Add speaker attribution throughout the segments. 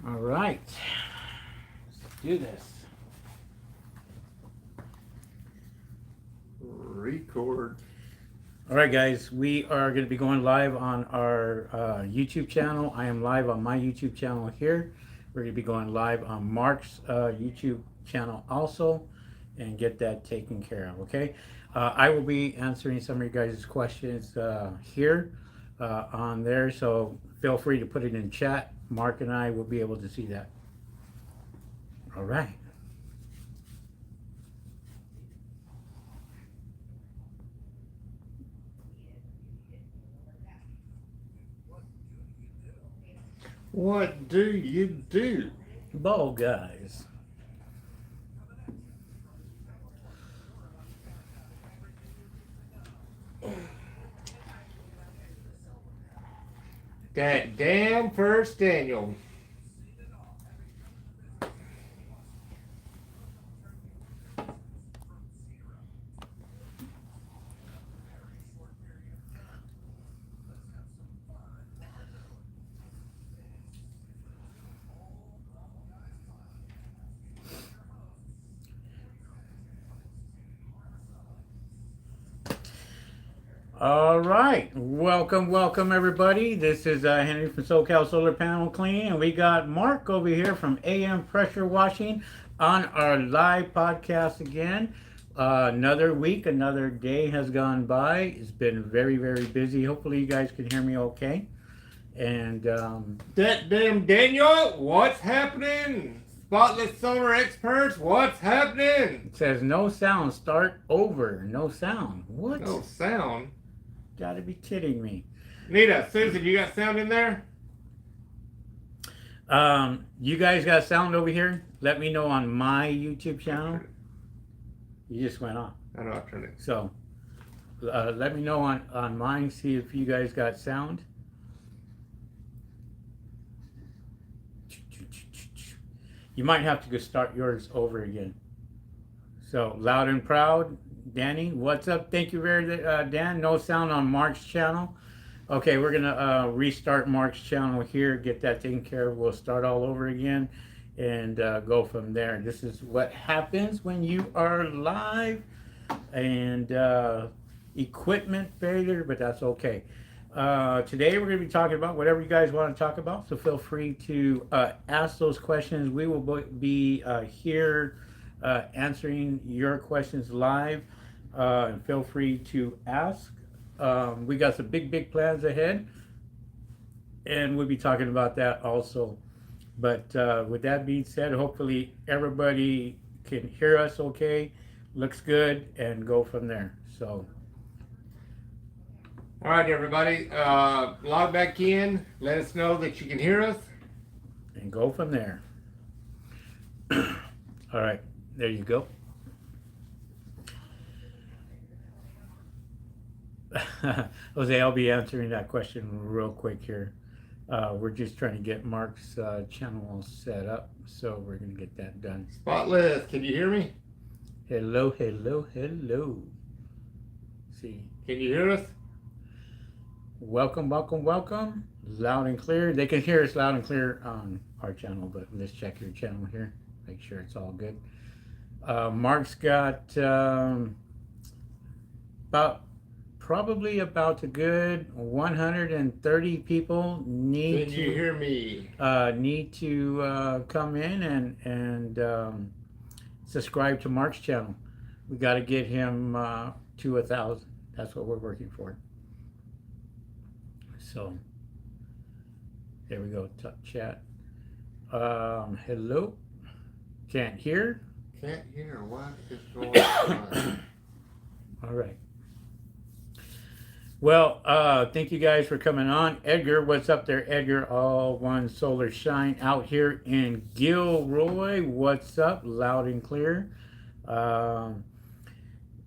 Speaker 1: All right, let's do this.
Speaker 2: Record.
Speaker 1: All right, guys, we are going to be going live on our YouTube channel. I am live on my YouTube channel here. We're going to be going live on Mark's YouTube channel also, and get that taken care of. Okay, I will be answering some of you guys' questions here on there, so feel free to put it in chat. Mark and I will be able to see that. All right.
Speaker 2: What do you do?
Speaker 1: Ball guys.
Speaker 2: That damn first Daniel.
Speaker 1: All right, welcome everybody. This is Henry from Socal Solar Panel Cleaning, and we got Mark over here from AM Pressure Washing on our live podcast again. Another week, another day has gone by. It's been very busy. Hopefully, you guys can hear me okay. And
Speaker 2: That damn Daniel, what's happening? Spotless Solar Experts, what's happening?
Speaker 1: it says no sound. Start over. No sound. What?
Speaker 2: No sound.
Speaker 1: Gotta be kidding me.
Speaker 2: Nita, Susan, you got sound in there?
Speaker 1: You guys got sound over here? Let me know on my YouTube channel. You just went off.
Speaker 2: I know, I turned it.
Speaker 1: So let me know on mine, see if you guys got sound. You might have to go start yours over again. So loud and proud. Danny, what's up? Thank you very Dan. No sound on Mark's channel. Okay, we're gonna restart Mark's channel here, get that taken care of. We'll start all over again and go from there. This is what happens when you are live, and equipment failure, but that's okay. Today we're going to be talking about whatever you guys want to talk about, so feel free to ask those questions. We will be here answering your questions live, and feel free to ask. We got some big plans ahead, and we'll be talking about that also. But with that being said, hopefully everybody can hear us okay, looks good, and go from there. So
Speaker 2: All right, everybody, log back in. Let us know that you can hear us.
Speaker 1: and go from there. All right, there you go. Jose, I'll be answering that question real quick here. We're just trying to get Mark's channel all set up, so we're going to get that done.
Speaker 2: Spotless, can you hear me?
Speaker 1: Hello. See,
Speaker 2: Can you hear us?
Speaker 1: welcome. Loud and clear. They can hear us loud and clear on our channel, but let's check your channel here. Make sure it's all good. Mark's got probably about a good 130 people need
Speaker 2: Can you hear me?
Speaker 1: to come in and subscribe to Mark's channel. We got to get him to 1,000. That's what we're working for. So there we go. Chat. Hello. Can't hear.
Speaker 2: Can't hear. What is going on?
Speaker 1: All right. Well, thank you guys for coming on. Edgar, what's up there, Edgar? All One Solar Shine out here in Gilroy. What's up? Loud and clear.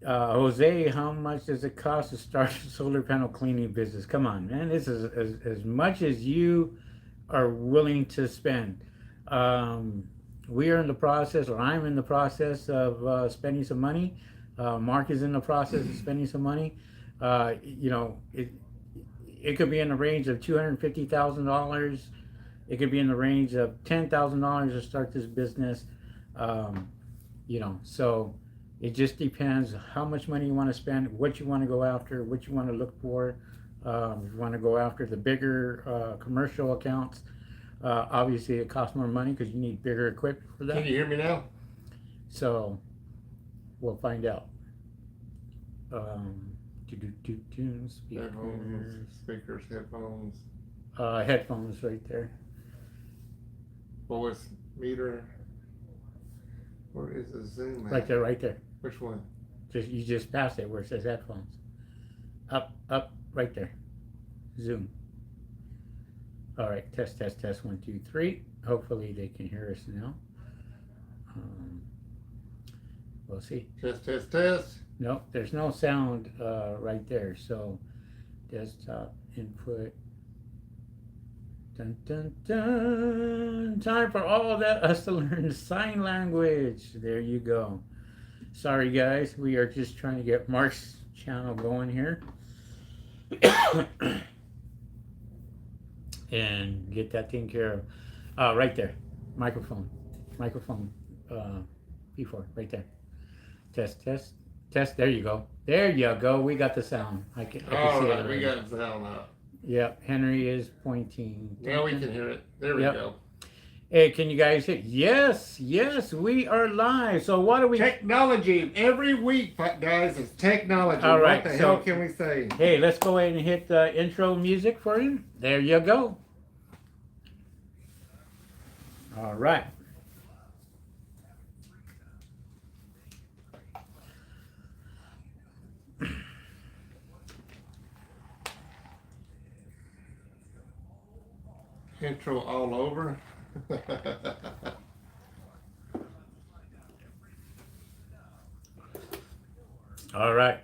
Speaker 1: Jose, how much does it cost to start a solar panel cleaning business? Come on, man. This is as much as you are willing to spend. We are in the process, or I'm in the process of spending some money. Mark is in the process of spending some money. You know, it could be in the range of $250,000 It could be in the range of $10,000 to start this business. Um, so it just depends how much money you want to spend, what you want to go after, what you want to look for. If you want to go after the bigger commercial accounts, obviously it costs more money because you need bigger equipment for
Speaker 2: Can
Speaker 1: that.
Speaker 2: you hear me now?
Speaker 1: So we'll find out. Um,
Speaker 2: Headphones,
Speaker 1: speakers,
Speaker 2: speakers, headphones,
Speaker 1: headphones right there.
Speaker 2: voice meter. Where is the Zoom at?
Speaker 1: Right there, right there.
Speaker 2: Which one?
Speaker 1: You just passed it where it says headphones. Up, right there. Zoom. All right, test, 1, 2, 3. Hopefully they can hear us now. We'll see.
Speaker 2: Test.
Speaker 1: Nope, there's no sound right there. So desktop input. Dun dun dun. Time for all that us to learn sign language. There you go. Sorry guys, we are just trying to get Mark's channel going here. And get that taken care of. Right there. Microphone. P4, right there. Test. There you go. We got the sound. I can
Speaker 2: All
Speaker 1: see
Speaker 2: right,
Speaker 1: it.
Speaker 2: we got the sound up.
Speaker 1: Yep, Henry is pointing.
Speaker 2: Now we can hear it. There we go.
Speaker 1: Hey, can you guys hear? Yes, we are live. So what do we?
Speaker 2: Technology. Every week, guys, it's technology.
Speaker 1: All right,
Speaker 2: What the hell can we say?
Speaker 1: Hey, let's go ahead and hit the intro music for you. There you go. All right.
Speaker 2: Intro all over.
Speaker 1: All right.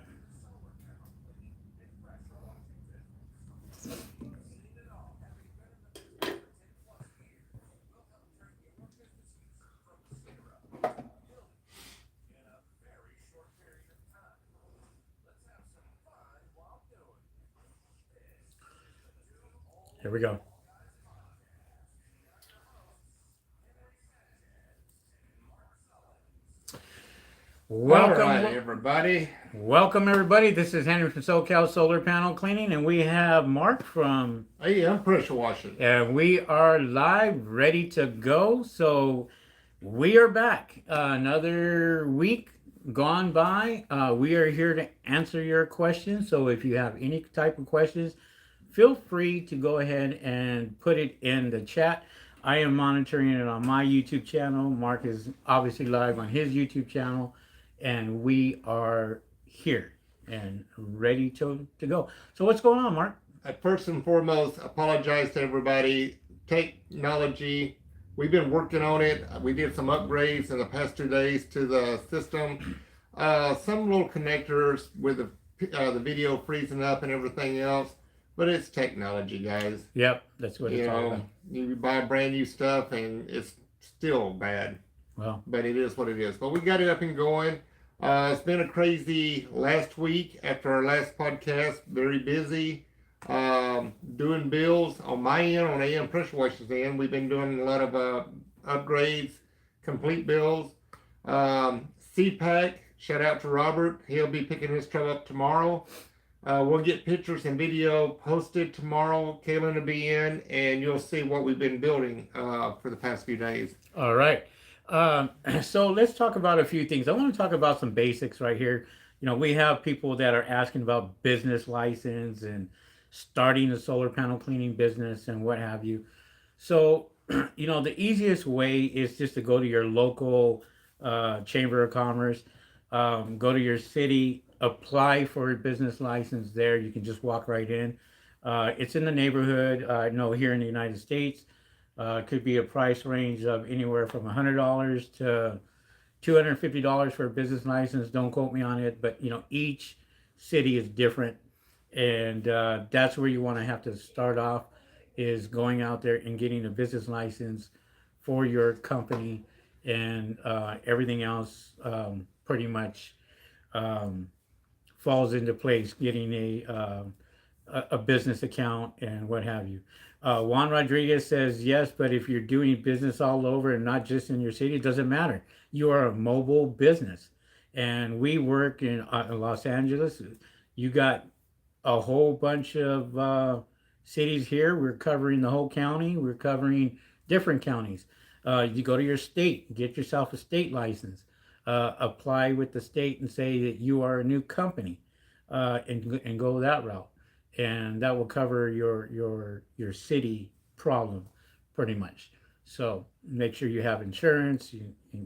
Speaker 1: Here we go. Welcome,
Speaker 2: all right, everybody.
Speaker 1: Welcome, everybody. This is Henry from Socal Solar Panel Cleaning, and we have Mark from
Speaker 2: I'm pressure washing.
Speaker 1: And we are live, ready to go. So we are back. Another week gone by. We are here to answer your questions. So if you have any type of questions, feel free to go ahead and put it in the chat. I am monitoring it on my YouTube channel. Mark is obviously live on his YouTube channel. And we are here and ready to go. So what's going on, Mark?
Speaker 2: First and foremost, apologize to everybody. Technology, we've been working on it. We did some upgrades in the past 2 days to the system. Some little connectors with the video freezing up and everything else. But it's technology, guys.
Speaker 1: Yep, that's what it's all about.
Speaker 2: You buy brand new stuff and it's still bad.
Speaker 1: Well,
Speaker 2: but it is what it is. But we got it up and going. It's been a crazy last week after our last podcast. Very busy. Doing bills on my end, on AM Pressure Washer's end. We've been doing a lot of upgrades, complete bills. CPAC, shout out to Robert. He'll be picking his truck up tomorrow. We'll get pictures and video posted tomorrow. Kaylin will be in, and you'll see what we've been building for the past few days.
Speaker 1: All right. So let's talk about a few things. I want to talk about some basics right here. We have people that are asking about business license and starting a solar panel cleaning business and what have you. So, the easiest way is just to go to your local Chamber of Commerce, go to your city, apply for a business license there. You can just walk right in. It's in the neighborhood. Here in the United States. Could be a price range of anywhere from $100 to $250 for a business license. Don't quote me on it, but each city is different, and that's where you want to have to start off, is going out there and getting a business license for your company, and everything else pretty much falls into place. Getting a business account and what have you. Juan Rodriguez says yes, but if you're doing business all over and not just in your city, it doesn't matter. You are a mobile business, and we work in Los Angeles. You got a whole bunch of cities here. We're covering the whole county. We're covering different counties. You go to your state, get yourself a state license, apply with the state and say that you are a new company, and go that route, and that will cover your city problem, pretty much. So make sure you have insurance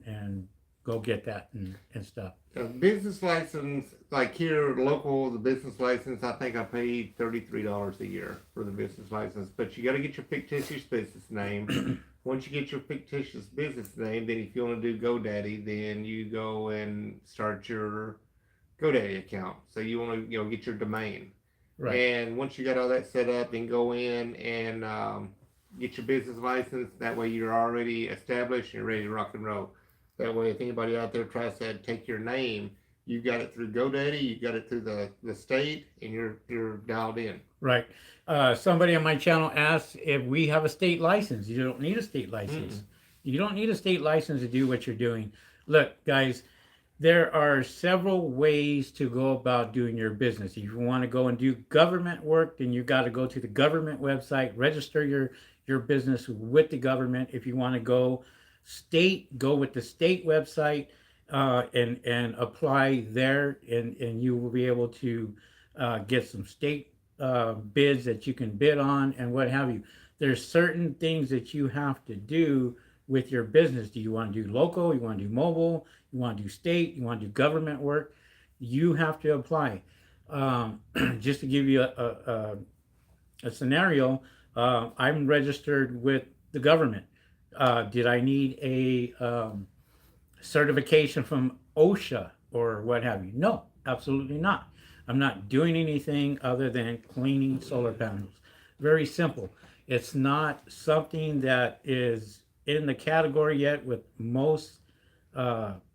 Speaker 1: and go get that and stuff.
Speaker 2: Business license, like here local, the business license, I think I paid $33 a year for the business license. But you got to get your fictitious business name. Once you get your fictitious business name, then if you want to do GoDaddy, then you go and start your GoDaddy account. So you want to get your domain. Right. And once you got all that set up, then go in and get your business license. That way you're already established and you're ready to rock and roll. That way, if anybody out there tries to take your name, you got it through GoDaddy, you got it through the state, and you're dialed in.
Speaker 1: Right. Somebody on my channel asked if we have a state license. You don't need a state license. Mm-mm. You don't need a state license to do what you're doing. Look, guys, there are several ways to go about doing your business. If you want to go and do government work, then you got to go to the government website, register your business with the government. If you want to go state, go with the state website, and apply there, and you will be able to get some state bids that you can bid on and what have you. There's certain things that you have to do with your business. Do you want to do local? You want to do mobile? You want to do state? You want to do government work? You have to apply. Just to give you a scenario, I'm registered with the government. Did I need a certification from OSHA or what have you? No, absolutely not. I'm not doing anything other than cleaning solar panels. Very simple. It's not something that is in the category yet with most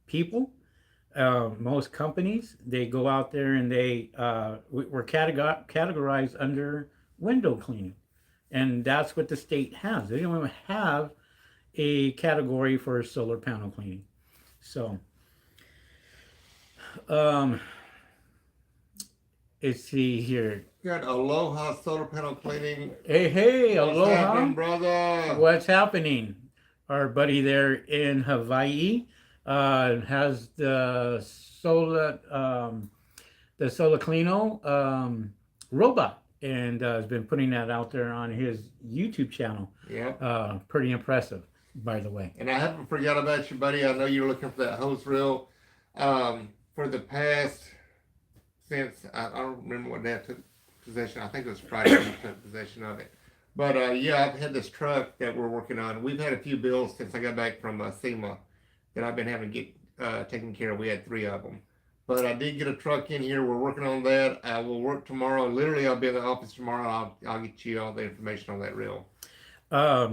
Speaker 1: people, most companies. They go out there and we're categorized under window cleaning. And that's what the state has. They don't even have a category for solar panel cleaning. So, let's see here.
Speaker 2: Got Aloha Solar Panel Cleaning.
Speaker 1: Hey, Aloha.
Speaker 2: What's happening, brother?
Speaker 1: What's happening? Our buddy there in Hawaii has the Solaclino robot, and has been putting that out there on his YouTube channel.
Speaker 2: Yeah.
Speaker 1: Pretty impressive, by the way.
Speaker 2: And I haven't forgot about you, buddy. I know you're looking for that hose reel. For the past, since I don't remember what day I took possession. I think it was Friday when I took possession of it. But yeah, I've had this truck that we're working on. We've had a few bills since I got back from SEMA that I've been having to get taken care of. We had 3 of them. But I did get a truck in here. We're working on that. I will work tomorrow. Literally, I'll be in the office tomorrow. I'll get you all the information on that reel.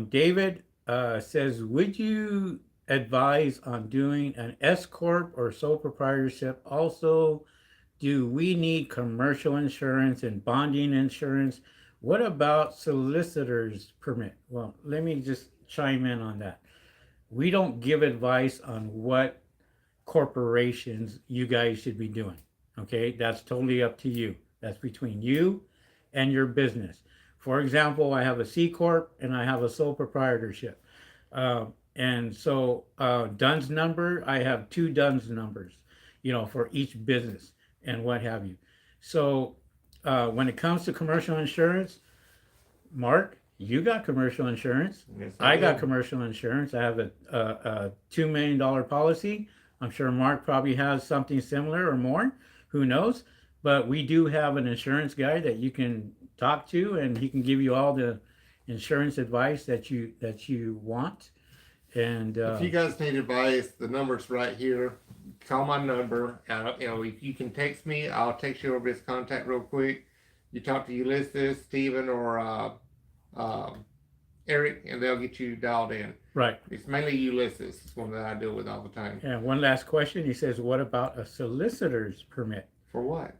Speaker 1: David says, would you advise on doing an S corp or sole proprietorship? Also, do we need commercial insurance and bonding insurance? What about solicitor's permit? Well, let me just chime in on that. We don't give advice on what corporations you guys should be doing. Okay, that's totally up to you. That's between you and your business. For example, I have a C corp and I have a sole proprietorship, and so DUNS number, I have 2 DUNS numbers, for each business and what have you. So when it comes to commercial insurance, Mark, you got commercial insurance.
Speaker 2: Yes,
Speaker 1: I got commercial insurance. I have a $2 million policy. I'm sure Mark probably has something similar or more. Who knows? But we do have an insurance guy that you can talk to, and he can give you all the insurance advice that you want. And
Speaker 2: if you guys need advice, the number's right here. Call my number. If you can text me, I'll text you over his contact real quick. You talk to Ulysses, Steven, or Eric, and they'll get you dialed in.
Speaker 1: Right.
Speaker 2: It's mainly Ulysses. It's one that I deal with all the time.
Speaker 1: And one last question. He says, what about a solicitor's permit?
Speaker 2: For what?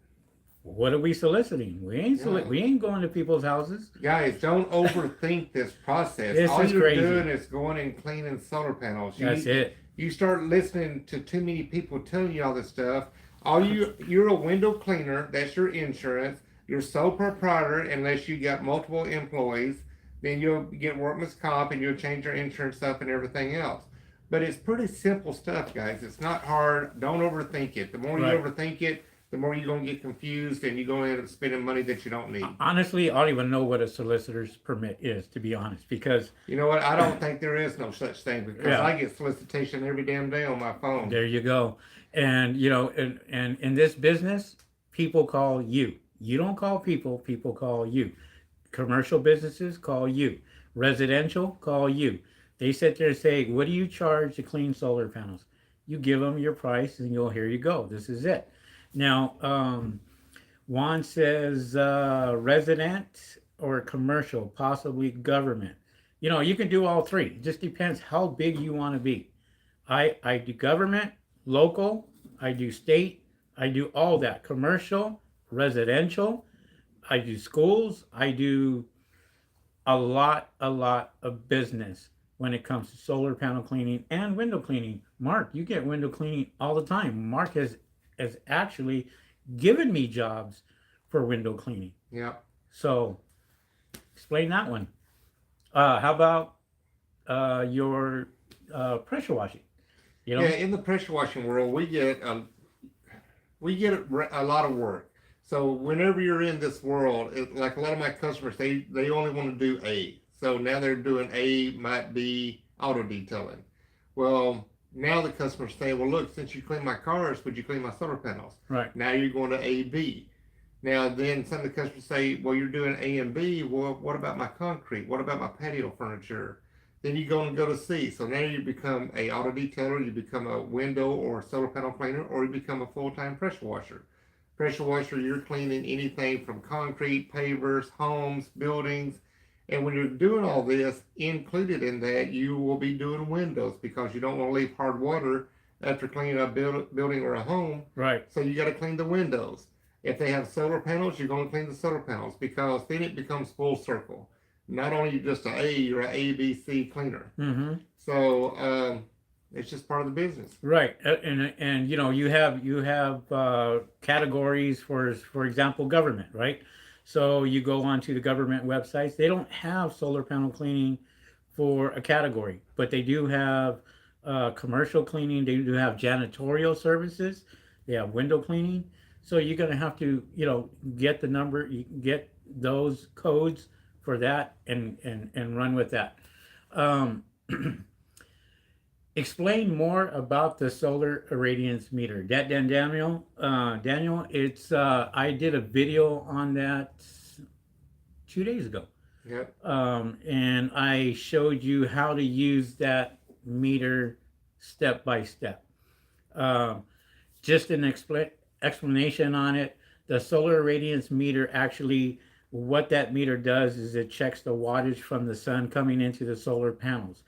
Speaker 1: What are we soliciting?
Speaker 2: Yeah.
Speaker 1: We ain't going to people's houses.
Speaker 2: Guys, don't overthink this process.
Speaker 1: This
Speaker 2: All
Speaker 1: is
Speaker 2: you're
Speaker 1: crazy.
Speaker 2: doing is going and cleaning solar panels.
Speaker 1: That's it.
Speaker 2: You start listening to too many people telling you all this stuff. You're a window cleaner. That's your insurance. You're sole proprietor unless you got multiple employees. Then you'll get workman's comp and you'll change your insurance up and everything else. But it's pretty simple stuff, guys. It's not hard. Don't overthink it. The more you
Speaker 1: Right.
Speaker 2: overthink it, the more you're gonna get confused and you're gonna end up spending money that you don't need.
Speaker 1: Honestly, I don't even know what a solicitor's permit is, to be honest, because
Speaker 2: You know what? I don't think there is no such thing because
Speaker 1: yeah,
Speaker 2: I get solicitation every damn day on my phone.
Speaker 1: there you go. And you know, and in this business, people call you. You don't call people, people call you. Commercial businesses call you. Residential call you. They sit there and say, "What do you charge to clean solar panels?" You give them your price, and you'll here you go. This is it. Now, Juan says resident or commercial, possibly government. You know, you can do all three. It just depends how big you want to be. I do government, local, I do state, I do all that. Commercial, residential, I do schools, I do a lot of business when it comes to solar panel cleaning and window cleaning. Mark, you get window cleaning all the time. Mark has actually given me jobs for window cleaning.
Speaker 2: Yeah.
Speaker 1: So explain that one. How about your pressure washing? You know?
Speaker 2: Yeah, in the pressure washing world, we get a lot of work. So whenever you're in this world, like a lot of my customers, they only want to do A. So now they're doing A might be auto detailing. Well, now the customers say, well, look, since you clean my cars, would you clean my solar panels?
Speaker 1: Right.
Speaker 2: Now you're going to A B. Now then some of the customers say, well, you're doing A and B. Well, what about my concrete? What about my patio furniture? Then you go to C. So now you become a auto detailer, you become a window or solar panel cleaner, or you become a full-time pressure washer. Pressure washer, you're cleaning anything from concrete, pavers, homes, buildings. And when you're doing all this, included in that, you will be doing windows because you don't want to leave hard water after cleaning a building or a home.
Speaker 1: Right.
Speaker 2: So you got to clean the windows. If they have solar panels, you're going to clean the solar panels because then it becomes full circle. Not only just a you're an A, B, C cleaner.
Speaker 1: Mm-hmm.
Speaker 2: So it's just part of the business.
Speaker 1: Right. And you know you have categories for example government, right? So you go onto the government websites. They don't have solar panel cleaning for a category, but they do have commercial cleaning. They do have janitorial services. They have window cleaning. So you're gonna have to get the number, you get those codes for that and run with that. Um, explain more about the solar irradiance meter. Daniel, it's I did a video on that 2 days ago.
Speaker 2: Yep.
Speaker 1: And I showed you how to use that meter step by step. Just an explanation on it. The solar irradiance meter actually, what that meter does is it checks the wattage from the sun coming into the solar panels.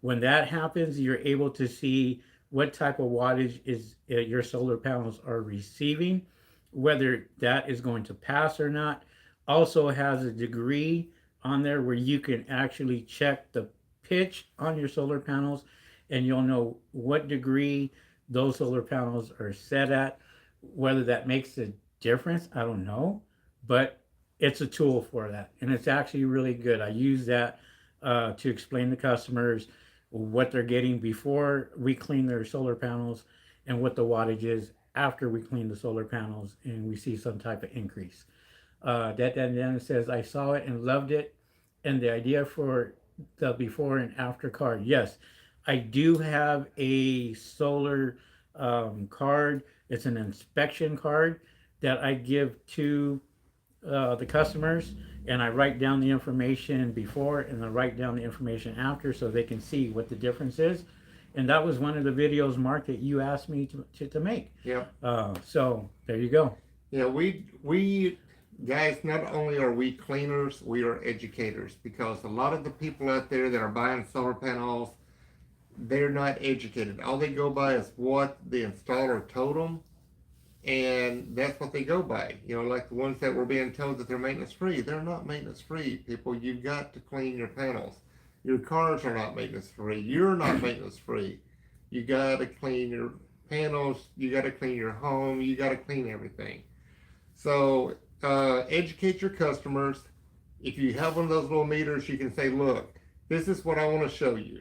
Speaker 1: When that happens, you're able to see what type of wattage is your solar panels are receiving, whether that is going to pass or not. Also has a degree on there where you can actually check the pitch on your solar panels and you'll know what degree those solar panels are set at. Whether that makes a difference, I don't know, but it's a tool for that, and it's actually really good. I use that to explain to customers what they're getting before we clean their solar panels and what the wattage is after we clean the solar panels and we see some type of increase. That then says, I saw it and loved it, and the idea for the before and after card. Yes, I do have a solar card. It's an inspection card that I give to the customers, and I write down the information before and then write down the information after so they can see what the difference is. And that was one of the videos, Mark, that you asked me to make.
Speaker 2: Yep.
Speaker 1: So there you go.
Speaker 2: Yeah, we guys, not only are we cleaners, we are educators because a lot of the people out there that are buying solar panels, they're not educated. All they go by is what the installer told them. And that's what they go by. You know, like the ones that were being told that they're maintenance free. They're not maintenance free, people. You've got to clean your panels. Your cars are not maintenance free. You're not maintenance free. You got to clean your panels. You got to clean your home. You got to clean everything. So educate your customers. If you have one of those little meters, you can say, look, this is what I want to show you.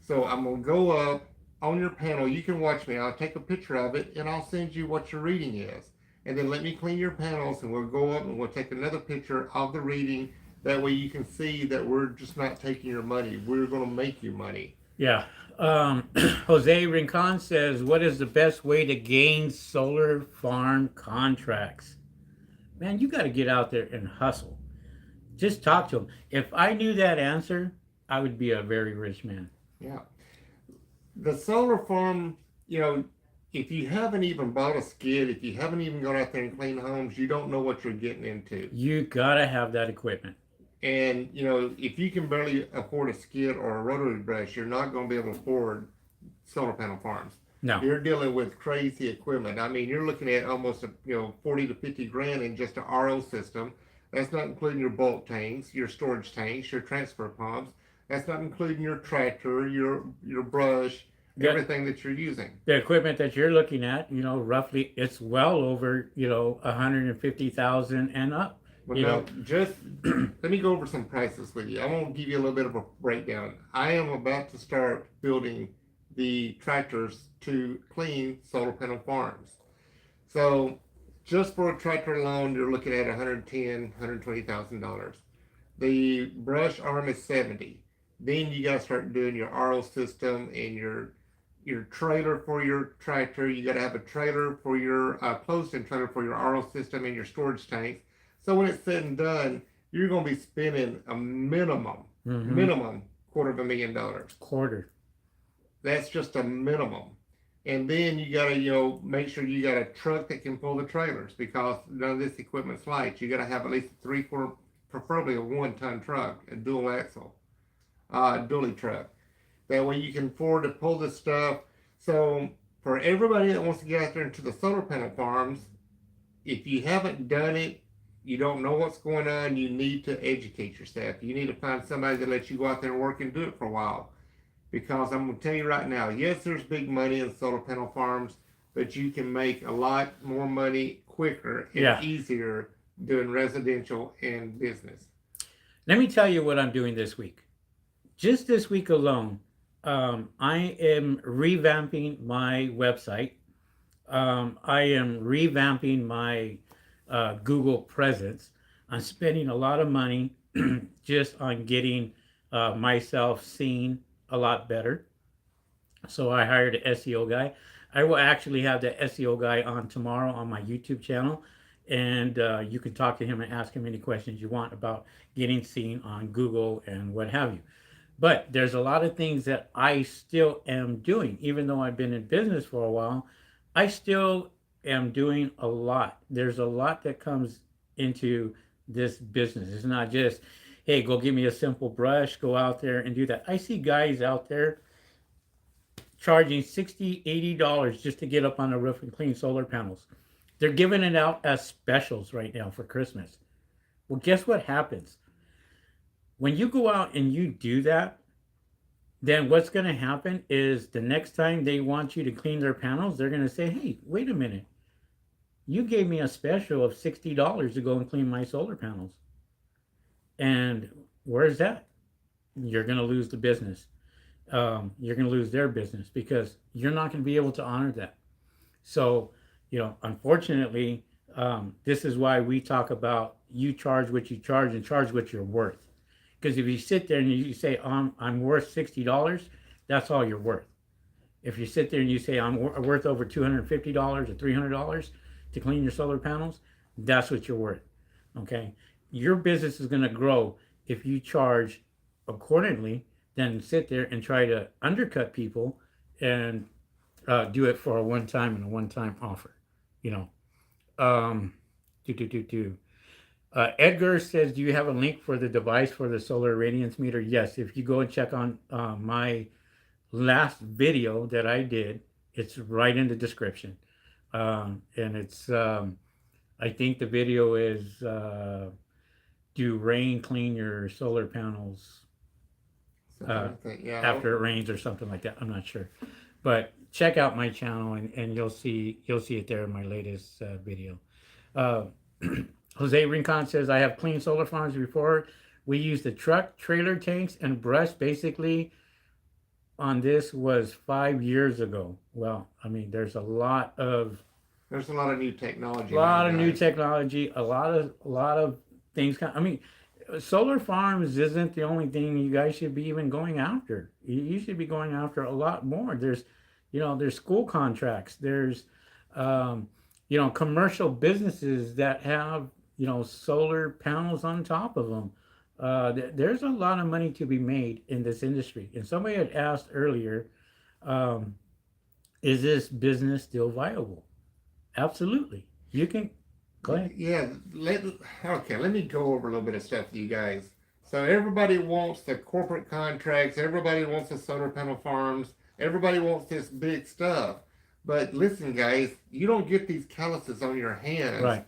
Speaker 2: So I'm going to go up on your panel. You can watch me. I'll take a picture of it and I'll send you what your reading is. And then let me clean your panels and we'll go up and we'll take another picture of the reading. That way you can see that we're just not taking your money. We're going to make you money.
Speaker 1: Yeah. Jose Rincon says, what is the best way to gain solar farm contracts? Man, you got to get out there and hustle. Just talk to them. If I knew that answer, I would be a very rich man.
Speaker 2: Yeah. The solar farm, you know, if you haven't even bought a skid, if you haven't even gone out there and cleaned homes, you don't know what you're getting into.
Speaker 1: You got to have that equipment.
Speaker 2: And, you know, if you can barely afford a skid or a rotary brush, you're not going to be able to afford solar panel farms.
Speaker 1: No.
Speaker 2: You're dealing with crazy equipment. I mean, you're looking at almost, 40 to 50 grand in just an RO system. That's not including your bulk tanks, your storage tanks, your transfer pumps. That's not including your tractor, your brush, everything that you're using.
Speaker 1: The equipment that you're looking at, roughly it's well over, 150,000 and up.
Speaker 2: Well, no, just let me go over some prices with you. I won't give you a little bit of a breakdown. I am about to start building the tractors to clean solar panel farms. So just for a tractor alone, you're looking at $110,000, $120,000. The brush arm is 70. Then you got to start doing your RO system and your trailer for your tractor. You got to have a trailer for your closed-in trailer for your RO system and your storage tanks. So when it's said and done, you're going to be spending a minimum $250,000.
Speaker 1: Quarter.
Speaker 2: That's just a minimum. And then you got to, make sure you got a truck that can pull the trailers because none of this equipment's light. You got to have at least a 3/4, preferably a 1-ton truck, a dual axle, dually truck. That way you can afford to pull this stuff. So for everybody that wants to get out there into the solar panel farms, if you haven't done it, you don't know what's going on, you need to educate yourself. You need to find somebody that lets you go out there and work and do it for a while. Because I'm going to tell you right now, yes, there's big money in solar panel farms, but you can make a lot more money quicker and easier doing residential and business.
Speaker 1: Let me tell you what I'm doing this week. Just this week alone, I am revamping my website. I am revamping my Google presence. I'm spending a lot of money just on getting myself seen a lot better. So I hired an SEO guy. I will actually have the SEO guy on tomorrow on my YouTube channel. And you can talk to him and ask him any questions you want about getting seen on Google and what have you. But there's a lot of things that I still am doing. Even though I've been in business for a while, I still am doing a lot. There's a lot that comes into this business. It's not just, hey, go give me a simple brush, go out there and do that. I see guys out there charging $60, $80 just to get up on the roof and clean solar panels. They're giving it out as specials right now for Christmas. Well, guess what happens? When you go out and you do that, then what's going to happen is the next time they want you to clean their panels, they're going to say, hey, wait a minute. You gave me a special of $60 to go and clean my solar panels. And where's that? You're going to lose the business. You're going to lose their business because you're not going to be able to honor that. So, unfortunately, this is why we talk about you charge what you charge and charge what you're worth. Because if you sit there and you say, I'm worth $60, that's all you're worth. If you sit there and you say, I'm worth over $250 or $300 to clean your solar panels, that's what you're worth. Okay? Your business is going to grow if you charge accordingly, then sit there and try to undercut people and do it for a one-time and a one-time offer. Edgar says, do you have a link for the device for the solar radiance meter? Yes. If you go and check on my last video that I did, it's right in the description. And it's I think the video is do rain clean your solar panels
Speaker 2: Something
Speaker 1: uh,
Speaker 2: like that. Yeah.
Speaker 1: after it rains or something like that. I'm not sure, but check out my channel and you'll see it there in my latest video. Uh, Jose Rincon says I have cleaned solar farms before. We used the truck, trailer tanks, and brush basically on this was 5 years ago. Well, I mean, there's
Speaker 2: There's a lot of new technology now,
Speaker 1: lot of new
Speaker 2: guys.
Speaker 1: technology, a lot of things. I mean, solar farms isn't the only thing you guys should be even going after. You should be going after a lot more. There's school contracts. There's, um, commercial businesses that have solar panels on top of them. There's a lot of money to be made in this industry. And somebody had asked earlier, um, is this business still viable? Absolutely. You can go ahead.
Speaker 2: Yeah. Okay. Let me go over a little bit of stuff with you guys. So everybody wants the corporate contracts. Everybody wants the solar panel farms. Everybody wants this big stuff. But listen, guys, you don't get these calluses on your hands
Speaker 1: Right.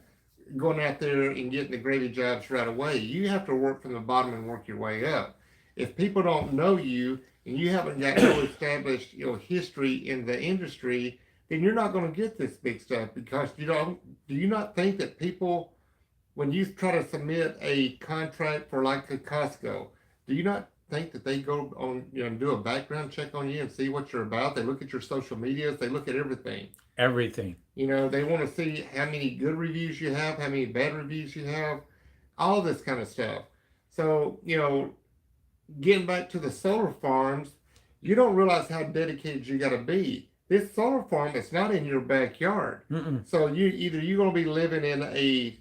Speaker 2: going out there and getting the gravy jobs right away. You have to work from the bottom and work your way up. If people don't know you and you haven't got no established history in the industry, then you're not going to get this big stuff because you don't. Do you not think that people, when you try to submit a contract for like a Costco, do you not think that they go on and do a background check on you and see what you're about? They look at your social medias. They look at everything.
Speaker 1: Everything.
Speaker 2: They want to see how many good reviews you have, how many bad reviews you have, all this kind of stuff. So, getting back to the solar farms, you don't realize how dedicated you got to be. This solar farm is not in your backyard.
Speaker 1: Mm-mm.
Speaker 2: So you're going to be living in a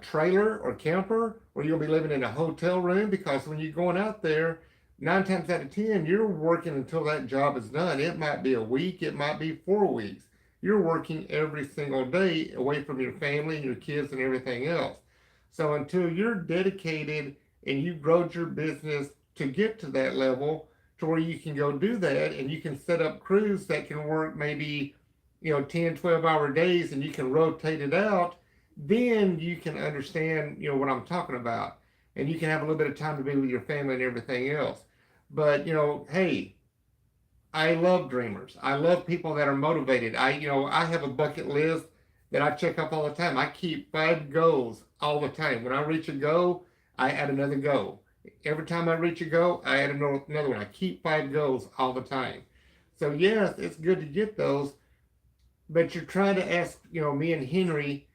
Speaker 2: trailer or camper, or you'll be living in a hotel room because when you're going out there, 9 times out of 10, you're working until that job is done. It might be a week, it might be 4 weeks. You're working every single day away from your family and your kids and everything else. So until you're dedicated and you growed your business to get to that level to where you can go do that and you can set up crews that can work maybe 10, 12-hour days and you can rotate it out, then you can understand what I'm talking about, and you can have a little bit of time to be with your family and everything else. But hey, I love dreamers. I love people that are motivated. I have a bucket list that I check off all the time. I keep 5 goals all the time. When I reach a goal, I add another goal. Every time I reach a goal, I add another one. I keep 5 goals all the time. So yes, it's good to get those, but you're trying to ask, me and Henry,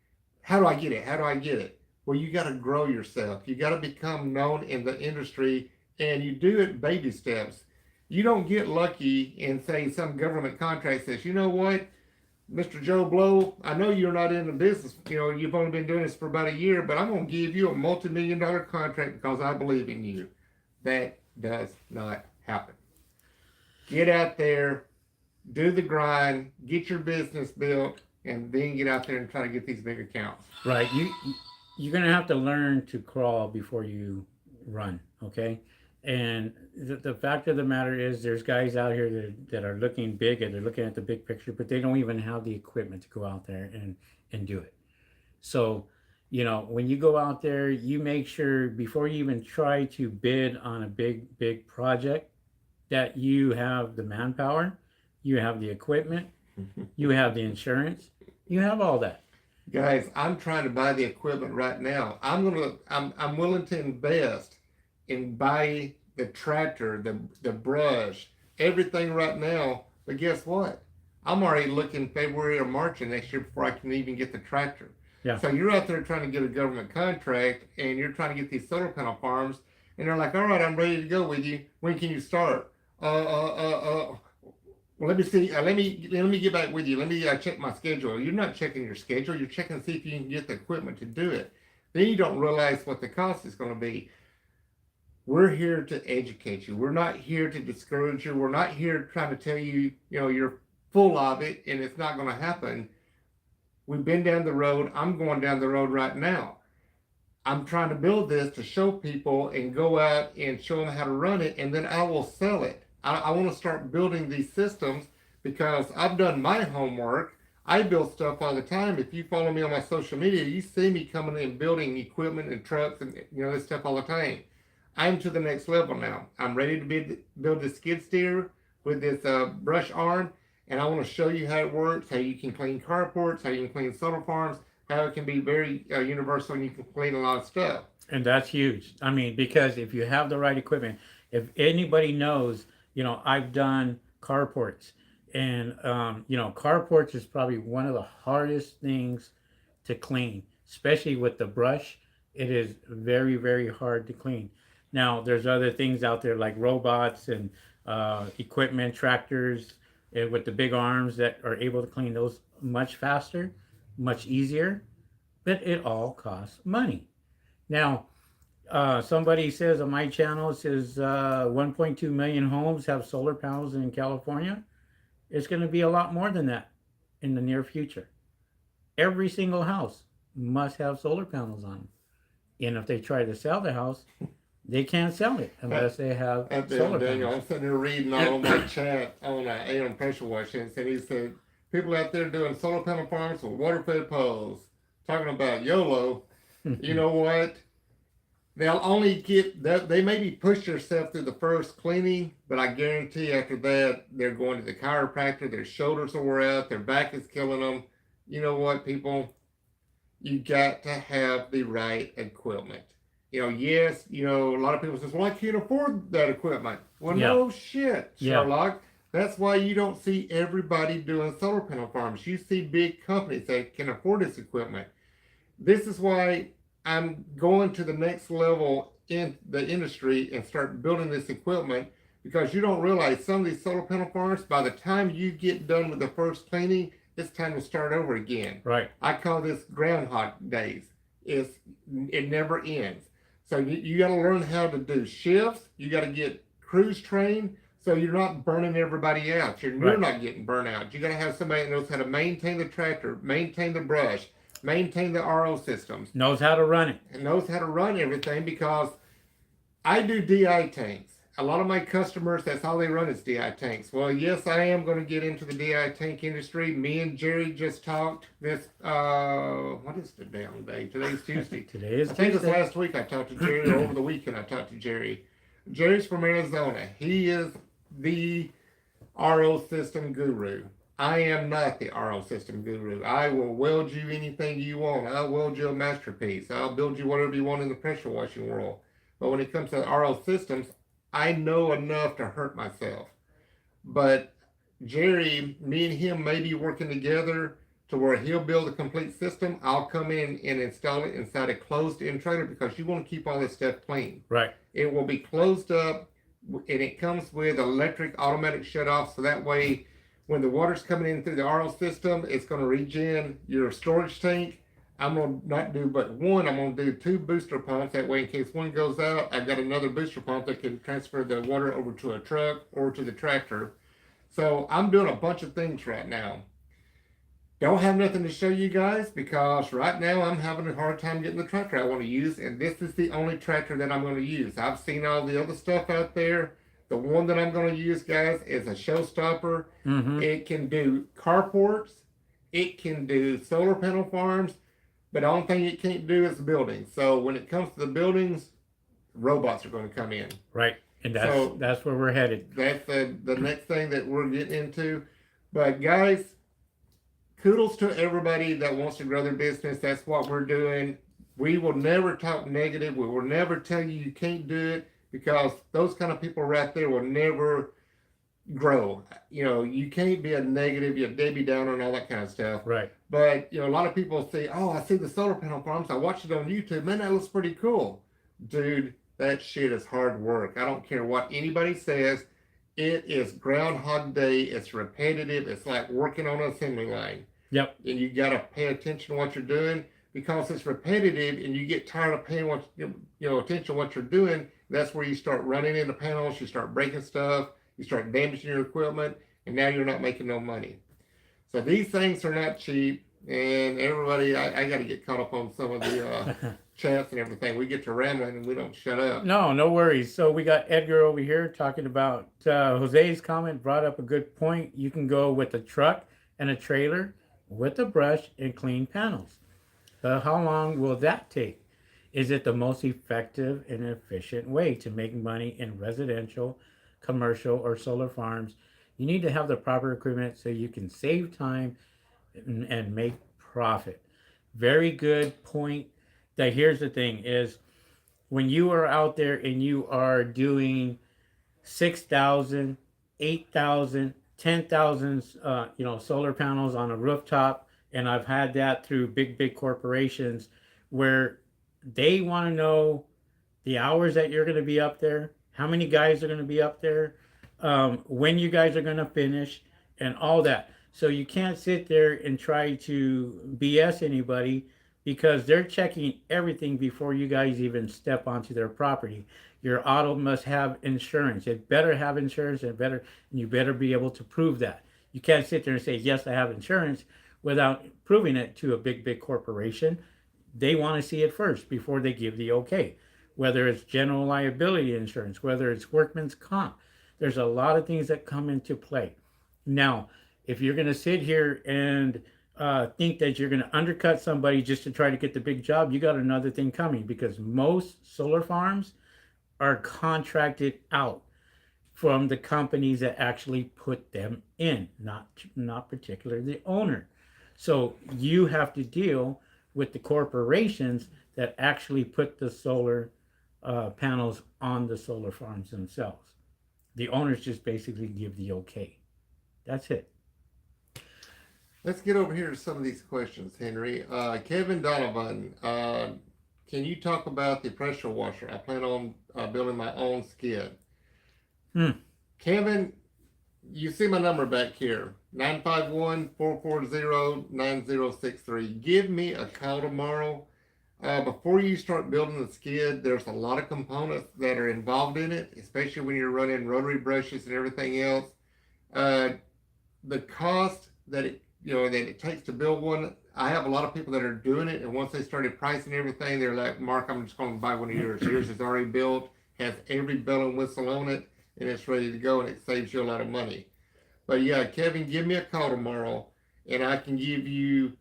Speaker 2: how do I get it? How do I get it? Well, you got to grow yourself. You got to become known in the industry, and you do it baby steps. You don't get lucky and say some government contract says, you know what, Mr. Joe Blow, I know you're not in the business. You've only been doing this for about a year, but I'm going to give you a multi-million-dollar contract because I believe in you. That does not happen. Get out there, do the grind, get your business built, and then get out there and try to get these big accounts.
Speaker 1: Right. You're gonna have to learn to crawl before you run. Okay. And the fact of the matter is, there's guys out here that are looking big and they're looking at the big picture, but they don't even have the equipment to go out there and do it. So, when you go out there, you make sure before you even try to bid on a big project that you have the manpower, you have the equipment, you have the insurance, you have all that.
Speaker 2: Guys, I'm trying to buy the equipment right now. I'm willing to invest and buy the tractor, the brush, everything right now. But guess what? I'm already looking February or March of next year before I can even get the tractor.
Speaker 1: Yeah.
Speaker 2: So you're out there trying to get a government contract and you're trying to get these solar panel farms, and they're like, all right, I'm ready to go with you. When can you start? Well, let me see. Let me get back with you. Let me check my schedule. You're not checking your schedule. You're checking to see if you can get the equipment to do it. Then you don't realize what the cost is going to be. We're here to educate you. We're not here to discourage you. We're not here trying to tell you, you're full of it and it's not going to happen. We've been down the road. I'm going down the road right now. I'm trying to build this to show people and go out and show them how to run it, and then I will sell it. I want to start building these systems because I've done my homework I build stuff all the time. If you follow me on my social media, you see me coming in building equipment and trucks and this stuff all the time. I'm to the next level now. I'm ready to build the skid steer with this brush arm, and I want to show you how it works, how you can clean carports, how you can clean solar farms, how it can be very universal and you can clean a lot of stuff.
Speaker 1: And that's huge. I mean, because if you have the right equipment, if anybody knows, I've done carports, and carports is probably one of the hardest things to clean, especially with the brush. It is very, very hard to clean. Now, there's other things out there like robots and equipment, tractors with the big arms that are able to clean those much faster, much easier, but it all costs money. Now, somebody says on my channel, it says 1.2 million homes have solar panels in California. It's going to be a lot more than that in the near future. Every single house must have solar panels on them. And if they try to sell the house, they can't sell it unless they have solar
Speaker 2: Daniel,
Speaker 1: panels.
Speaker 2: I'm sitting here reading on my chat on AM pressure washing, and he said people out there doing solar panel farms with water fed poles, talking about YOLO. You know what? They'll only get that they maybe push themselves through the first cleaning, but I guarantee after that they're going to the chiropractor, their shoulders are wore out, their back is killing them. You know what, people? You got to have the right equipment. Yes, a lot of people says, well, I can't afford that equipment. Well,
Speaker 1: Yeah.
Speaker 2: no shit,
Speaker 1: Yeah.
Speaker 2: Sherlock. That's why you don't see everybody doing solar panel farms. You see big companies that can afford this equipment. This is why I'm going to the next level in the industry and start building this equipment, because you don't realize some of these solar panel farms, by the time you get done with the first cleaning, it's time to start over again.
Speaker 1: Right.
Speaker 2: I call this groundhog days. It never ends. So you got to learn how to do shifts. You got to get crews trained so you're not burning everybody out. You're
Speaker 1: Right.
Speaker 2: not getting burnt out. You got to have somebody that knows how to maintain the tractor, maintain the brush, maintain the RO systems,
Speaker 1: Knows how to run it.
Speaker 2: and knows how to run everything, because I do DI tanks. A lot of my customers, that's all they run is DI tanks. Well, yes, I am going to get into the DI tank industry. Me and Jerry just talked this, what is the damn day? Today's Tuesday.
Speaker 1: Today is
Speaker 2: I think it was
Speaker 1: Tuesday.
Speaker 2: last week I talked to Jerry, or over the weekend I talked to Jerry. Jerry's from Arizona. He is the RO system guru. I am not the RO system guru. I will weld you anything you want. I'll weld you a masterpiece. I'll build you whatever you want in the pressure washing world. But when it comes to RO systems, I know enough to hurt myself. But Jerry, me and him may be working together to where he'll build a complete system. I'll come in and install it inside a closed-in trailer, because you want to keep all this stuff clean.
Speaker 1: Right.
Speaker 2: It will be closed up, and it comes with electric automatic shut-off, so that way when the water's coming in through the RO system, it's going to regen your storage tank. I'm going to not do but one. I'm going to do 2 booster pumps. That way, in case one goes out, I've got another booster pump that can transfer the water over to a truck or to the tractor. So I'm doing a bunch of things right now. Don't have nothing to show you guys, because right now I'm having a hard time getting the tractor I want to use, and this is the only tractor that I'm going to use. I've seen all the other stuff out there. The one that I'm going to use, guys, is a showstopper.
Speaker 1: Mm-hmm.
Speaker 2: It can do carports. It can do solar panel farms. But the only thing it can't do is buildings. So when it comes to the buildings, robots are going to come in.
Speaker 1: Right. And that's where we're headed.
Speaker 2: That's the next thing that we're getting into. But guys, kudos to everybody that wants to grow their business. That's what we're doing. We will never talk negative. We will never tell you can't do it, because those kind of people right there will never grow. You can't be a negative, you're Debbie Downer and all that kind of stuff.
Speaker 1: Right.
Speaker 2: But a lot of people say, oh, I see the solar panel farms, I watched it on YouTube, man, that looks pretty cool. Dude, that shit is hard work. I don't care what anybody says. It is Groundhog Day. It's repetitive. It's like working on an assembly line.
Speaker 1: Yep.
Speaker 2: And you got to pay attention to what you're doing, because it's repetitive and you get tired of paying attention to what you're doing. That's where you start running into panels, you start breaking stuff, you start damaging your equipment, and now you're not making no money. So these things are not cheap, and everybody, I got to get caught up on some of the chats and everything. We get to rambling and we don't shut up.
Speaker 1: No worries. So we got Edgar over here talking about Jose's comment, brought up a good point. You can go with a truck and a trailer with a brush and clean panels. How long will that take? Is it the most effective and efficient way to make money in residential, commercial, or solar farms? You need to have the proper equipment so you can save time and make profit. Very good point. That here's the thing is when you are out there and you are doing 6,000, 8,000, 10,000, solar panels on a rooftop. And I've had that through big corporations where they want to know the hours that you're going to be up there, how many guys are going to be up there, when you guys are going to finish, and all that. So you can't sit there and try to BS anybody because they're checking everything before you guys even step onto their property. Your auto must have insurance. It better have insurance, and you better be able to prove that. You can't sit there and say, yes, I have insurance without proving it to a big corporation. They want to see it first before they give the okay. Whether it's general liability insurance, whether it's workman's comp, there's a lot of things that come into play. Now, if you're going to sit here and think that you're going to undercut somebody just to try to get the big job, you got another thing coming because most solar farms are contracted out from the companies that actually put them in, not particularly the owner. So you have to deal with the corporations that actually put the solar panels on the solar farms themselves. The owners just basically give the okay. That's it.
Speaker 2: Let's get over here to some of these questions, Henry. Kevin Donovan, can you talk about the pressure washer? I plan on building my own skid.
Speaker 1: Hmm.
Speaker 2: Kevin, you see my number back here, 951-440-9063. Give me a call tomorrow. Before you start building the skid, there's a lot of components that are involved in it, especially when you're running rotary brushes and everything else. Uh, the cost that it takes to build one. I have a lot of people that are doing it, and once they started pricing everything, they're like, "Mark, I'm just going to buy one of yours. Yours is already built, has every bell and whistle on it, and it's ready to go, and it saves you a lot of money." But yeah, Kevin, give me a call tomorrow, and I can give you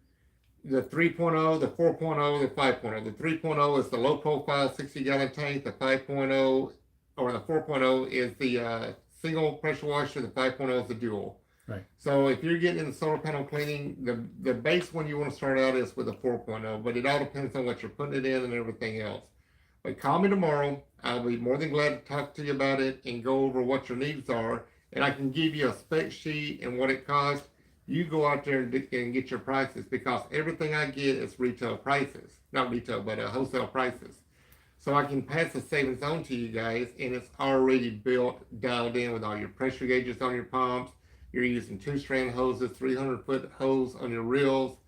Speaker 2: the 3.0, the 4.0, the 5.0. The 3.0 is the low profile 60-gallon tank. The 5.0 or the 4.0 is the single pressure washer. The 5.0 is the dual.
Speaker 1: Right.
Speaker 2: So if you're getting into solar panel cleaning, the base one you want to start out is with a 4.0, but it all depends on what you're putting it in and everything else. But call me tomorrow. I'll be more than glad to talk to you about it and go over what your needs are. And I can give you a spec sheet and what it costs. You go out there and get your prices because everything I get is retail prices. Not retail, but wholesale prices. So I can pass the savings on to you guys, and it's already built, dialed in with all your pressure gauges on your pumps. You're using 2-strand hoses, 300-foot hose on your reels,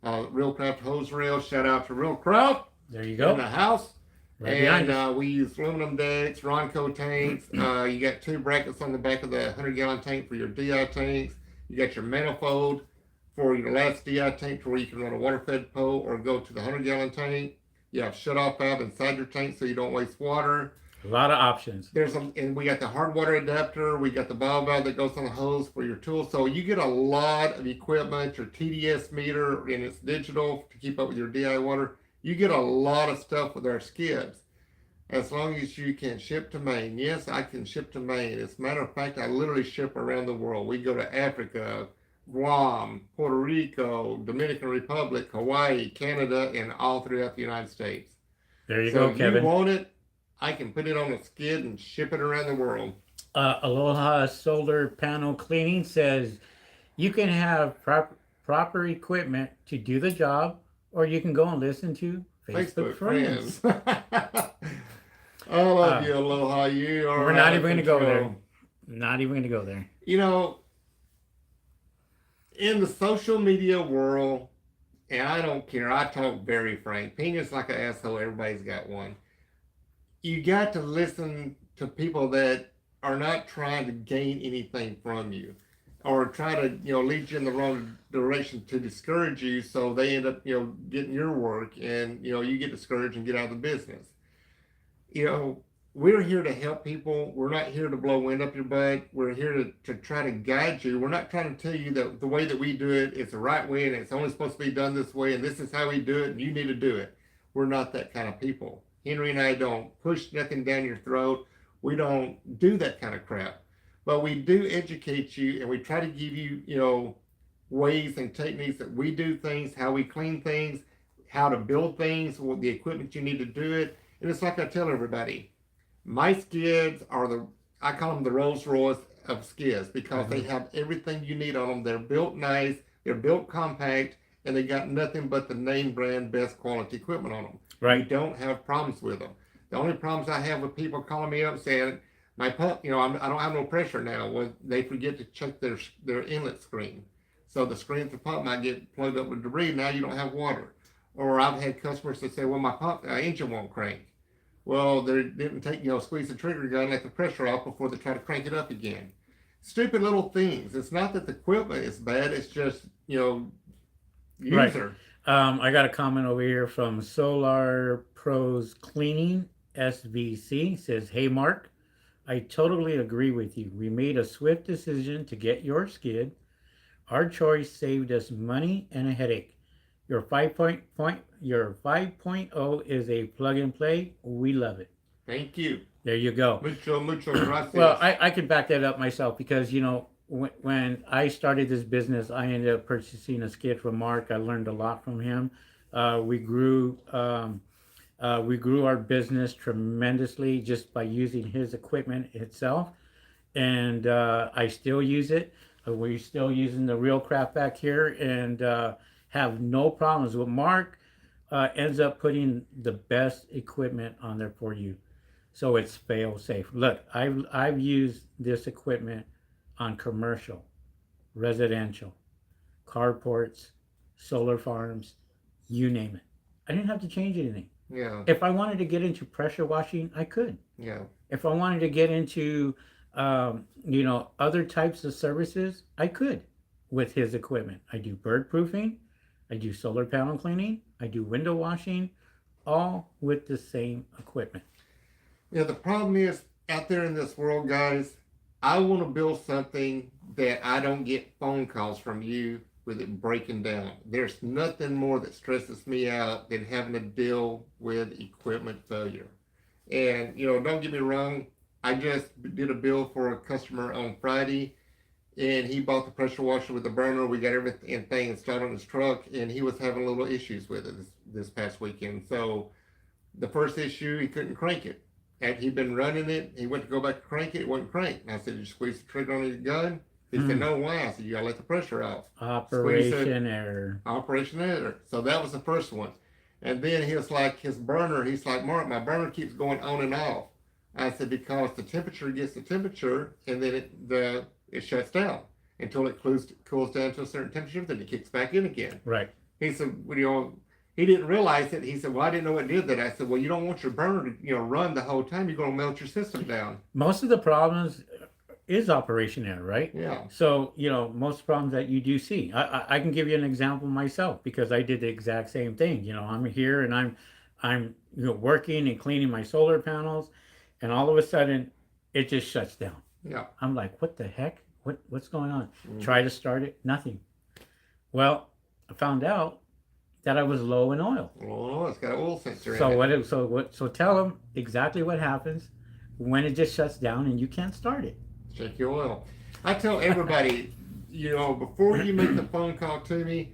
Speaker 2: Reelcraft hose reel. Shout out to Reelcraft
Speaker 1: There you
Speaker 2: in
Speaker 1: go.
Speaker 2: the house.
Speaker 1: Right behind
Speaker 2: And we use aluminum decks, Ronco tanks. You got 2 brackets on the back of the 100-gallon tank for your DI tanks. You got your manifold for your last DI tank to where you can run a water-fed pole or go to the 100-gallon tank. You have shut-off valve inside your tank so you don't waste water.
Speaker 1: A lot of options.
Speaker 2: And we got the hard water adapter. We got the ball valve that goes on the hose for your tools. So you get a lot of equipment. Your TDS meter, and it's digital to keep up with your DI water. You get a lot of stuff with our skids. As long as you can ship to Maine. Yes, I can ship to Maine. As a matter of fact, I literally ship around the world. We go to Africa, Guam, Puerto Rico, Dominican Republic, Hawaii, Canada, and all throughout the United States.
Speaker 1: There you
Speaker 2: So
Speaker 1: go,
Speaker 2: if
Speaker 1: Kevin.
Speaker 2: you want it, I can put it on a skid and ship it around the world.
Speaker 1: Aloha Solar Panel Cleaning says you can have proper equipment to do the job, or you can go and listen to Facebook friends.
Speaker 2: I love
Speaker 1: Uh,
Speaker 2: you, Aloha. You are
Speaker 1: we're not
Speaker 2: out of
Speaker 1: even going to go there.
Speaker 2: control.
Speaker 1: Not even going to go there.
Speaker 2: You know, in the social media world, and I don't care, I talk very frank. Opinions like an asshole, everybody's got one. You got to listen to people that are not trying to gain anything from you or try to, lead you in the wrong direction to discourage you so they end up, getting your work and, you get discouraged and get out of the business. You know, we're here to help people. We're not here to blow wind up your butt. We're here to try to guide you. We're not trying to tell you that the way that we do it is the right way and it's only supposed to be done this way and this is how we do it and you need to do it. We're not that kind of people. Henry and I don't push nothing down your throat. We don't do that kind of crap. But we do educate you and we try to give you, ways and techniques that we do things, how we clean things, how to build things, with the equipment you need to do it. And it's like I tell everybody, my skids are I call them the Rolls Royce of skids because they have everything you need on them. They're built nice, they're built compact, and they got nothing but the name brand best quality equipment on them.
Speaker 1: Right.
Speaker 2: You don't have problems with them. The only problems I have with people calling me up saying, my pump, I don't have no pressure now, when they forget to check their inlet screen. So the screen of the pump might get plugged up with debris, now you don't have water. Or I've had customers that say, well, my pump engine won't crank. Well, they didn't squeeze the trigger gun and let the pressure off before they try to crank it up again. Stupid little things. It's not that the equipment is bad. It's just,
Speaker 1: Right.
Speaker 2: user.
Speaker 1: I got a comment over here from Solar Pros Cleaning SVC. Says, "Hey Mark, I totally agree with you. We made a swift decision to get your skid. Our choice saved us money and a headache. Your 5.0 is a plug and play. We love it."
Speaker 2: Thank you.
Speaker 1: There you go.
Speaker 2: Mucho gracias.
Speaker 1: Well, I can back that up myself because, when I started this business, I ended up purchasing a skid from Mark. I learned a lot from him. We grew our business tremendously just by using his equipment itself, and I still use it. We're still using the real crap back here, and have no problems. Well, Mark ends up putting the best equipment on there for you, so it's fail safe. Look, I've used this equipment on commercial, residential, carports, solar farms, you name it. I didn't have to change anything.
Speaker 2: Yeah.
Speaker 1: If I wanted to get into pressure washing, I could.
Speaker 2: Yeah.
Speaker 1: If I wanted to get into, other types of services, I could with his equipment. I do bird proofing, I do solar panel cleaning, I do window washing, all with the same equipment.
Speaker 2: Yeah, the problem is out there in this world, guys, I want to build something that I don't get phone calls from you with it breaking down. There's nothing more that stresses me out than having to deal with equipment failure. And, don't get me wrong, I just did a bill for a customer on Friday and he bought the pressure washer with the burner. We got everything installed on his truck and he was having little issues with it this past weekend. So the first issue, he couldn't crank it. After he'd been running it, he went to go back to crank it, it wouldn't crank. And I said, "Did you squeeze the trigger on your gun?" He said, "No, why?" I said, "You gotta let the pressure off."
Speaker 1: Operation error.
Speaker 2: Operation error. So that was the first one. And then he was like, his burner, he's like, "Mark, my burner keeps going on and off." I said, "Because the temperature gets the temperature and then it shuts down until it cools down to a certain temperature, then it kicks back in again."
Speaker 1: Right.
Speaker 2: He said, he didn't realize it. He said, "Well, I didn't know it did that." I said, "Well, you don't want your burner to, run the whole time. You're going to melt your system down."
Speaker 1: Most of the problems is operation error, right?
Speaker 2: Yeah.
Speaker 1: So, most problems that you do see. I can give you an example myself because I did the exact same thing. I'm here and I'm working and cleaning my solar panels, and all of a sudden it just shuts down.
Speaker 2: Yeah.
Speaker 1: I'm like, what the heck? What's going on? Try to start it, nothing. Well, I found out that I was low in oil.
Speaker 2: Well, it's got an oil sensor
Speaker 1: So
Speaker 2: in it.
Speaker 1: So tell them exactly what happens when it just shuts down and you can't start it.
Speaker 2: Check your oil. I tell everybody, before you make the phone call to me,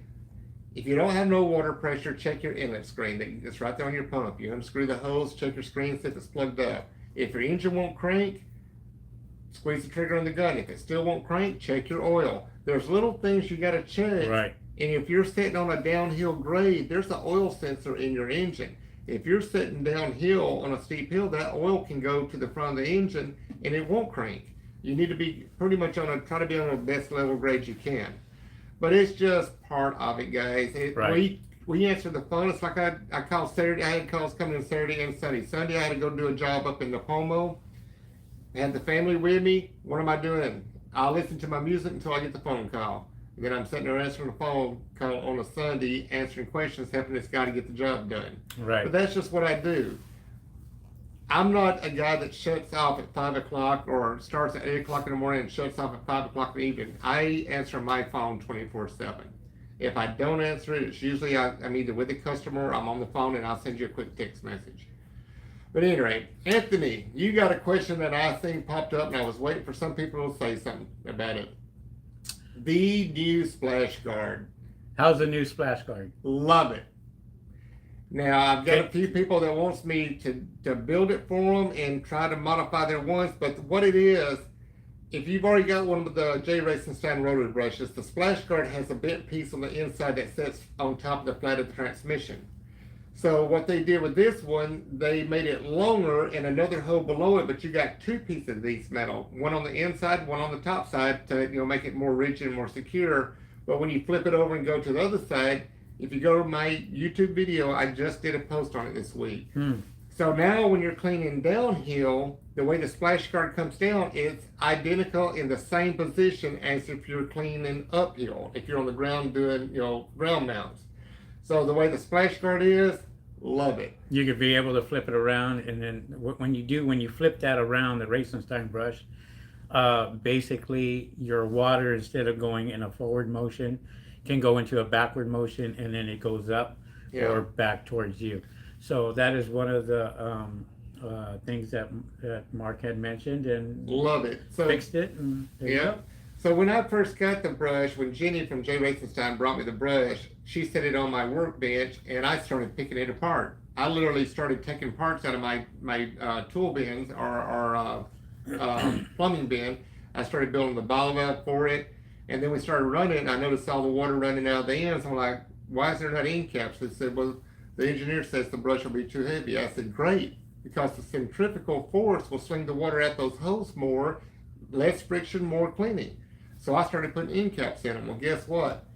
Speaker 2: if you don't have no water pressure, check your inlet screen. It's right there on your pump. You unscrew the hose, check your screen, see if it's plugged up. If your engine won't crank, squeeze the trigger on the gun. If it still won't crank, check your oil. There's little things you got to check.
Speaker 1: Right.
Speaker 2: And if you're sitting on a downhill grade, there's an oil sensor in your engine. If you're sitting downhill on a steep hill, that oil can go to the front of the engine and it won't crank. You need to be pretty much try to be on the best level grade you can. But it's just part of it, guys.
Speaker 1: Right.
Speaker 2: We answer the phone. It's like I call Saturday. I had calls coming in Saturday and Sunday. Sunday I had to go do a job up in Napomo. I had the family with me. What am I doing? I'll listen to my music until I get the phone call. And then I'm sitting there answering the phone call on a Sunday, answering questions, helping this guy to get the job done.
Speaker 1: Right.
Speaker 2: But that's just what I do. I'm not a guy that shuts off at 5 o'clock or starts at 8 o'clock in the morning and shuts off at 5 o'clock in the evening. I answer my phone 24/7. If I don't answer it, it's usually I'm either with a customer, I'm on the phone, and I'll send you a quick text message. But anyway, Anthony, you got a question that I think popped up, and I was waiting for some people to say something about it. The new splash guard.
Speaker 1: How's the new splash guard?
Speaker 2: Love it. Now I've got
Speaker 1: Okay.
Speaker 2: a few people that wants me to build it for them and try to modify their ones, but what it is, if you've already got one of the J. Racenstein rotary brushes, the splash guard has a bent piece on the inside that sits on top of the flat of the transmission. So what they did with this one, they made it longer and another hole below it, but you got two pieces of these metal, one on the inside, one on the top side to make it more rigid and more secure. But when you flip it over and go to the other side, if you go to my YouTube video, I just did a post on it this week. So now when you're cleaning downhill, the way the splash guard comes down, it's identical in the same position as if you're cleaning uphill, if you're on the ground doing, ground mounts. So the way the splash guard is, love it.
Speaker 1: You could be able to flip it around, and then when you flip that around the Racenstein brush, basically your water, instead of going in a forward motion, can go into a backward motion, and then it goes up or back towards you. So that is one of the things that Mark had mentioned, and
Speaker 2: Love it. So
Speaker 1: fixed it. And there you
Speaker 2: yeah.
Speaker 1: go.
Speaker 2: So when I first got the brush, when Jenny from J. Racenstein brought me the brush, she set it on my workbench, and I started picking it apart. I literally started taking parts out of my tool bins or plumbing bin. I started building the bottle up for it, and then we started running. And I noticed all the water running out of the ends. I'm like, why is there not end caps? They said, well, the engineer says the brush will be too heavy. I said, great, because the centrifugal force will swing the water out those holes more, less friction, more cleaning. So I started putting end caps in them. Well, guess what?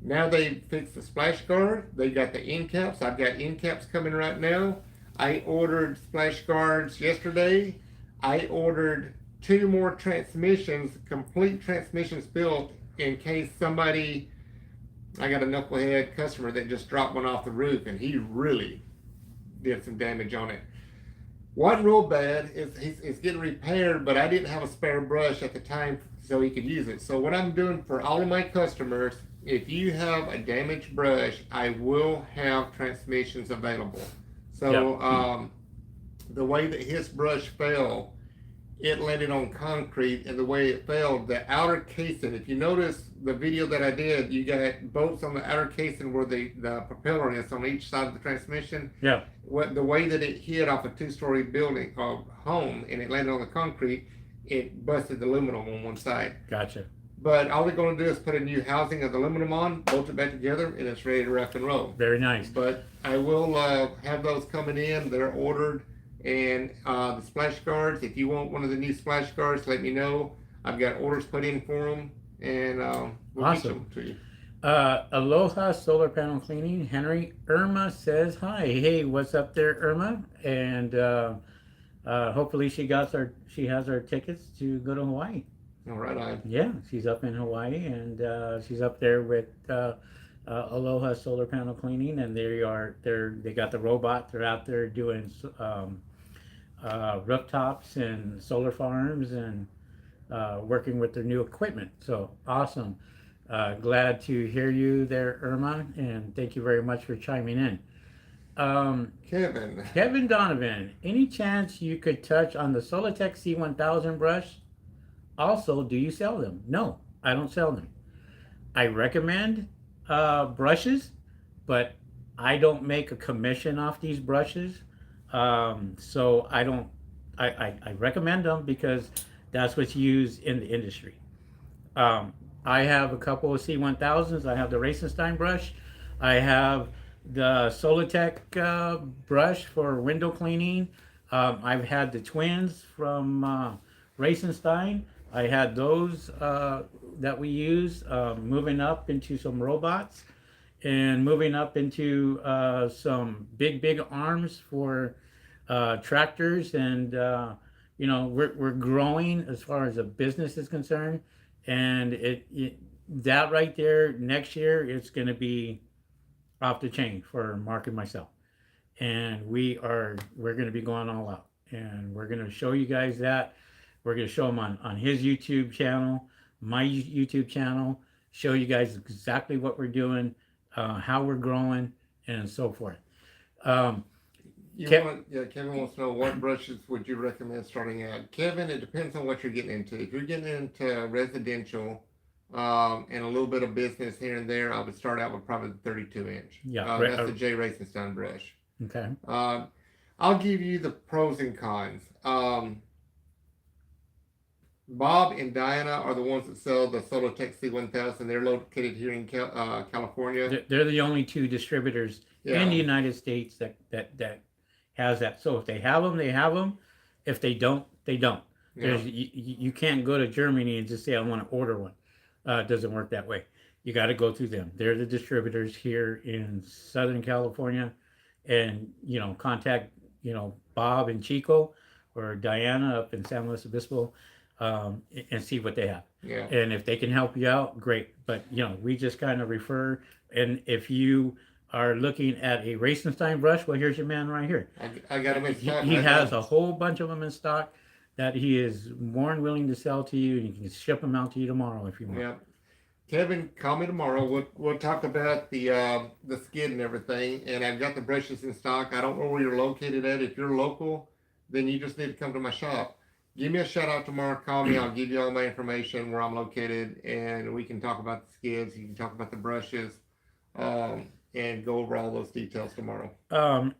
Speaker 2: Now they fixed the splash guard. They got the end caps. I've got end caps coming right now. I ordered splash guards yesterday. I ordered 2 more transmissions, complete transmissions built in case somebody, I got a knucklehead customer that just dropped one off the roof, and he really did some damage on it. Wasn't real bad. It's getting repaired, but I didn't have a spare brush at the time so he could use it. So what I'm doing for all of my customers, if you have a damaged brush, I will have transmissions available. So the way that his brush fell, it landed on concrete, and the way it fell, the outer casing, if you notice the video that I did, you got bolts on the outer casing where the propeller is on each side of the transmission.
Speaker 1: Yeah.
Speaker 2: The way that it hit off a 2-story building or home and it landed on the concrete, it busted the aluminum on one side.
Speaker 1: Gotcha.
Speaker 2: But all they're going to do is put a new housing of the aluminum on, bolt it back together, and it's ready to rock and roll.
Speaker 1: Very nice.
Speaker 2: But I will have those coming in. They're ordered. And the splash guards, if you want one of the new splash guards, let me know. I've got orders put in for them, and we'll get them to you.
Speaker 1: Aloha Solar Panel Cleaning. Henry Irma says hi. Hey, what's up there, Irma? And hopefully she has our tickets to go to Hawaii.
Speaker 2: All right,
Speaker 1: Yeah, she's up in Hawaii, and she's up there with Aloha Solar Panel Cleaning, and they got the robot. They're out there doing rooftops and solar farms, and working with their new equipment. So awesome. Glad to hear you there, Irma, and thank you very much for chiming in. Kevin Donovan, any chance you could touch on the Solitech C1000 brush? Also, do you sell them? No, I don't sell them. I recommend brushes, but I don't make a commission off these brushes. So I recommend them because that's what's used in the industry. I have a couple of C1000s. I have the Racenstein brush. I have the Solitech brush for window cleaning. I've had the twins from Racenstein. I had those that we use, moving up into some robots and moving up into some big arms for tractors. And we're growing as far as a business is concerned, and that right there, next year it's going to be off the chain for Mark and myself, and we're going to be going all out. and we're going to show you guys that. We're going to show him on his YouTube channel, my YouTube channel, show you guys exactly what we're doing, how we're growing, and so forth. Um,
Speaker 2: Yeah, Kevin wants to know what brushes would you recommend starting out. Kevin, it depends on what you're getting into. If you're getting into residential, and a little bit of business here and there, I would start out with probably the 32 inch.
Speaker 1: yeah.
Speaker 2: That's the J. Racenstein brush.
Speaker 1: Okay.
Speaker 2: Um, I'll give you the pros and cons. Bob and Diana are the ones that sell the Solotech C1000. They're located here in California.
Speaker 1: They're the only two distributors in the
Speaker 2: Yeah,
Speaker 1: United States that has that. So if they have them, they have them. If they don't, they don't.
Speaker 2: yeah,
Speaker 1: There's you can't go to Germany and just say I want to order one. It doesn't work that way. You got to go through them. They're the distributors here in Southern California, and contact Bob and Chico or Diana up in San Luis Obispo, and see what they have.
Speaker 2: yeah.
Speaker 1: And if they can help you out, great. But we just kind of refer. And if you are looking at a Racenstein brush, well, here's your man right here.
Speaker 2: I got them in
Speaker 1: He,
Speaker 2: stock
Speaker 1: he
Speaker 2: right
Speaker 1: has
Speaker 2: now.
Speaker 1: a whole bunch of them in stock that he is more than willing to sell to you, and he can ship them out to you tomorrow if you want.
Speaker 2: Yeah. Kevin, call me tomorrow. We'll talk about the skid and everything. And I've got the brushes in stock. I don't know where you're located at. If you're local, then you just need to come to my shop. Give me a shout out tomorrow. Call me. I'll give you all my information where I'm located, and we can talk about the skids. You can talk about the brushes, and go over all those details tomorrow.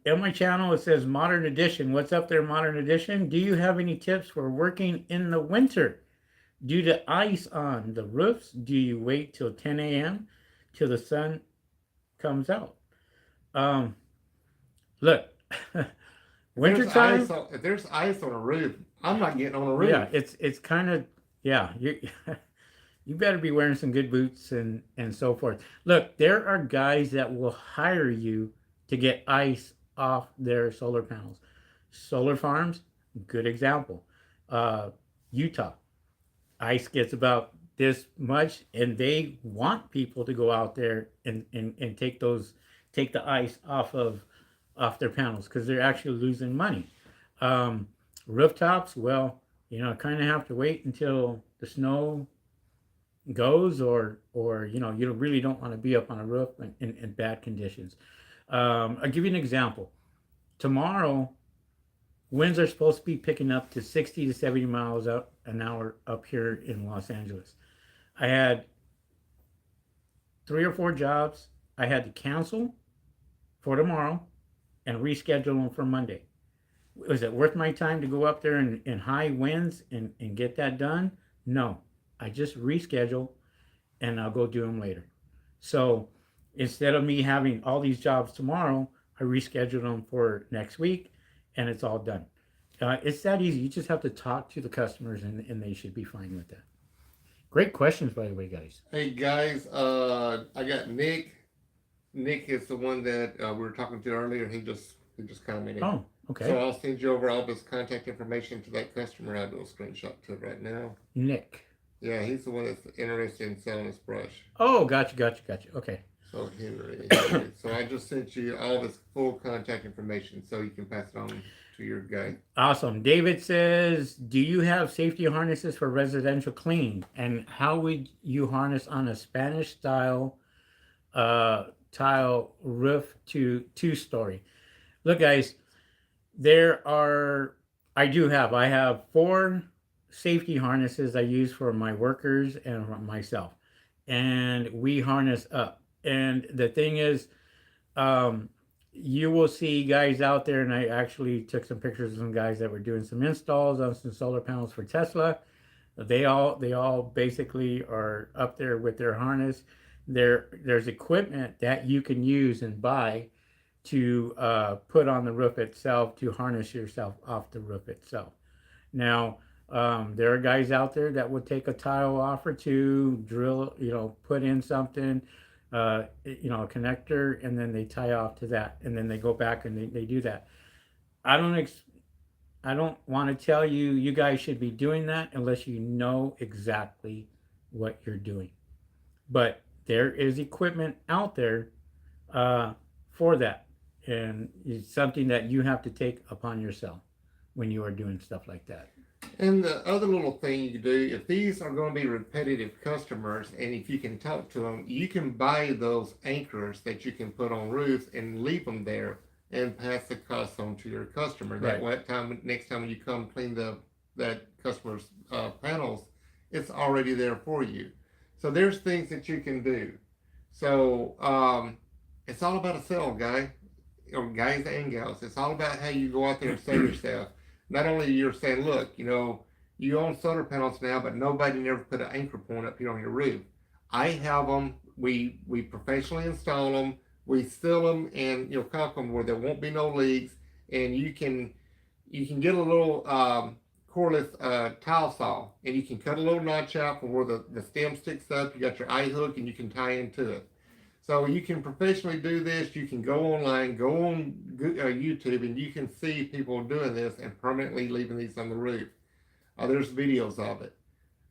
Speaker 1: In my channel, it says Modern Edition. What's up there, Modern Edition? Do you have any tips for working in the winter? Due to ice on the roofs, do you wait till 10 a.m. till the sun comes out? Um, Look, wintertime.
Speaker 2: If there's ice on a roof, I'm not getting on a
Speaker 1: Yeah,
Speaker 2: roof.
Speaker 1: it's kind of, yeah. You better be wearing some good boots and so forth. Look, there are guys that will hire you to get ice off their solar panels. Solar farms, good example. Utah, ice gets about this much, and they want people to go out there and take the ice off their panels because they're actually losing money. Um, Rooftops, well, kind of have to wait until the snow goes, or you really don't want to be up on a roof in bad conditions. I'll give you an example. Tomorrow, winds are supposed to be picking up to 60 to 70 miles an hour up here in Los Angeles. I had 3 or 4 jobs I had to cancel for tomorrow and reschedule them for Monday. Was it worth my time to go up there in high winds and get that done? No. I just reschedule and I'll go do them later. So instead of me having all these jobs tomorrow, I reschedule them for next week and it's all done. It's that easy. You just have to talk to the customers and they should be fine with that. Great questions, by the way, guys.
Speaker 2: Hey guys, I got Nick. Nick is the one that we were talking to earlier. He just commented.
Speaker 1: Oh,
Speaker 2: So
Speaker 1: okay.
Speaker 2: I'll send you over all of his contact information to that customer. I'll do a screenshot to it right now.
Speaker 1: Nick.
Speaker 2: Yeah, he's the one that's interested in selling his brush.
Speaker 1: Oh, gotcha. Okay.
Speaker 2: So Henry. So I just sent you all of his full contact information so you can pass it on to your guy.
Speaker 1: Awesome. David says, do you have safety harnesses for residential cleaning? And how would you harness on a Spanish style tile roof to 2-story? Look, guys, I have 4 safety harnesses I use for my workers and for myself. And we harness up. And the thing is, um, you will see guys out there, and I actually took some pictures of some guys that were doing some installs on some solar panels for Tesla. They all basically are up there with their harness. There's equipment that you can use and buy to put on the roof itself to harness yourself off the roof itself. Now, there are guys out there that would take a tile off or two, drill, put in something, a connector, and then they tie off to that, and then they go back and they do that. I don't I don't want to tell you you guys should be doing that unless you know exactly what you're doing. But there is equipment out there for that, and it's something that you have to take upon yourself. when you are doing stuff like that.
Speaker 2: And the other little thing you can do, if these are going to be repetitive customers, and if you can talk to them, you can buy those anchors that you can put on roofs and leave them there and pass the cost on to your customer. That
Speaker 1: Right.
Speaker 2: way, next time you come clean that customer's panels, it's already there for you. So there's things that you can do. So it's all about a sell, guy, or guys and gals. It's all about how you go out there and sell yourself. Not only you're saying, look, you own solar panels now, but nobody never put an anchor point up here on your roof. I have them. We professionally install them. We seal them and caulk them where there won't be no leaks. And you can get a little cordless tile saw, and you can cut a little notch out from where the stem sticks up. You got your eye hook, and you can tie into it. So you can professionally do this. You can go online, go on YouTube, and you can see people doing this and permanently leaving these on the roof. There's videos of it.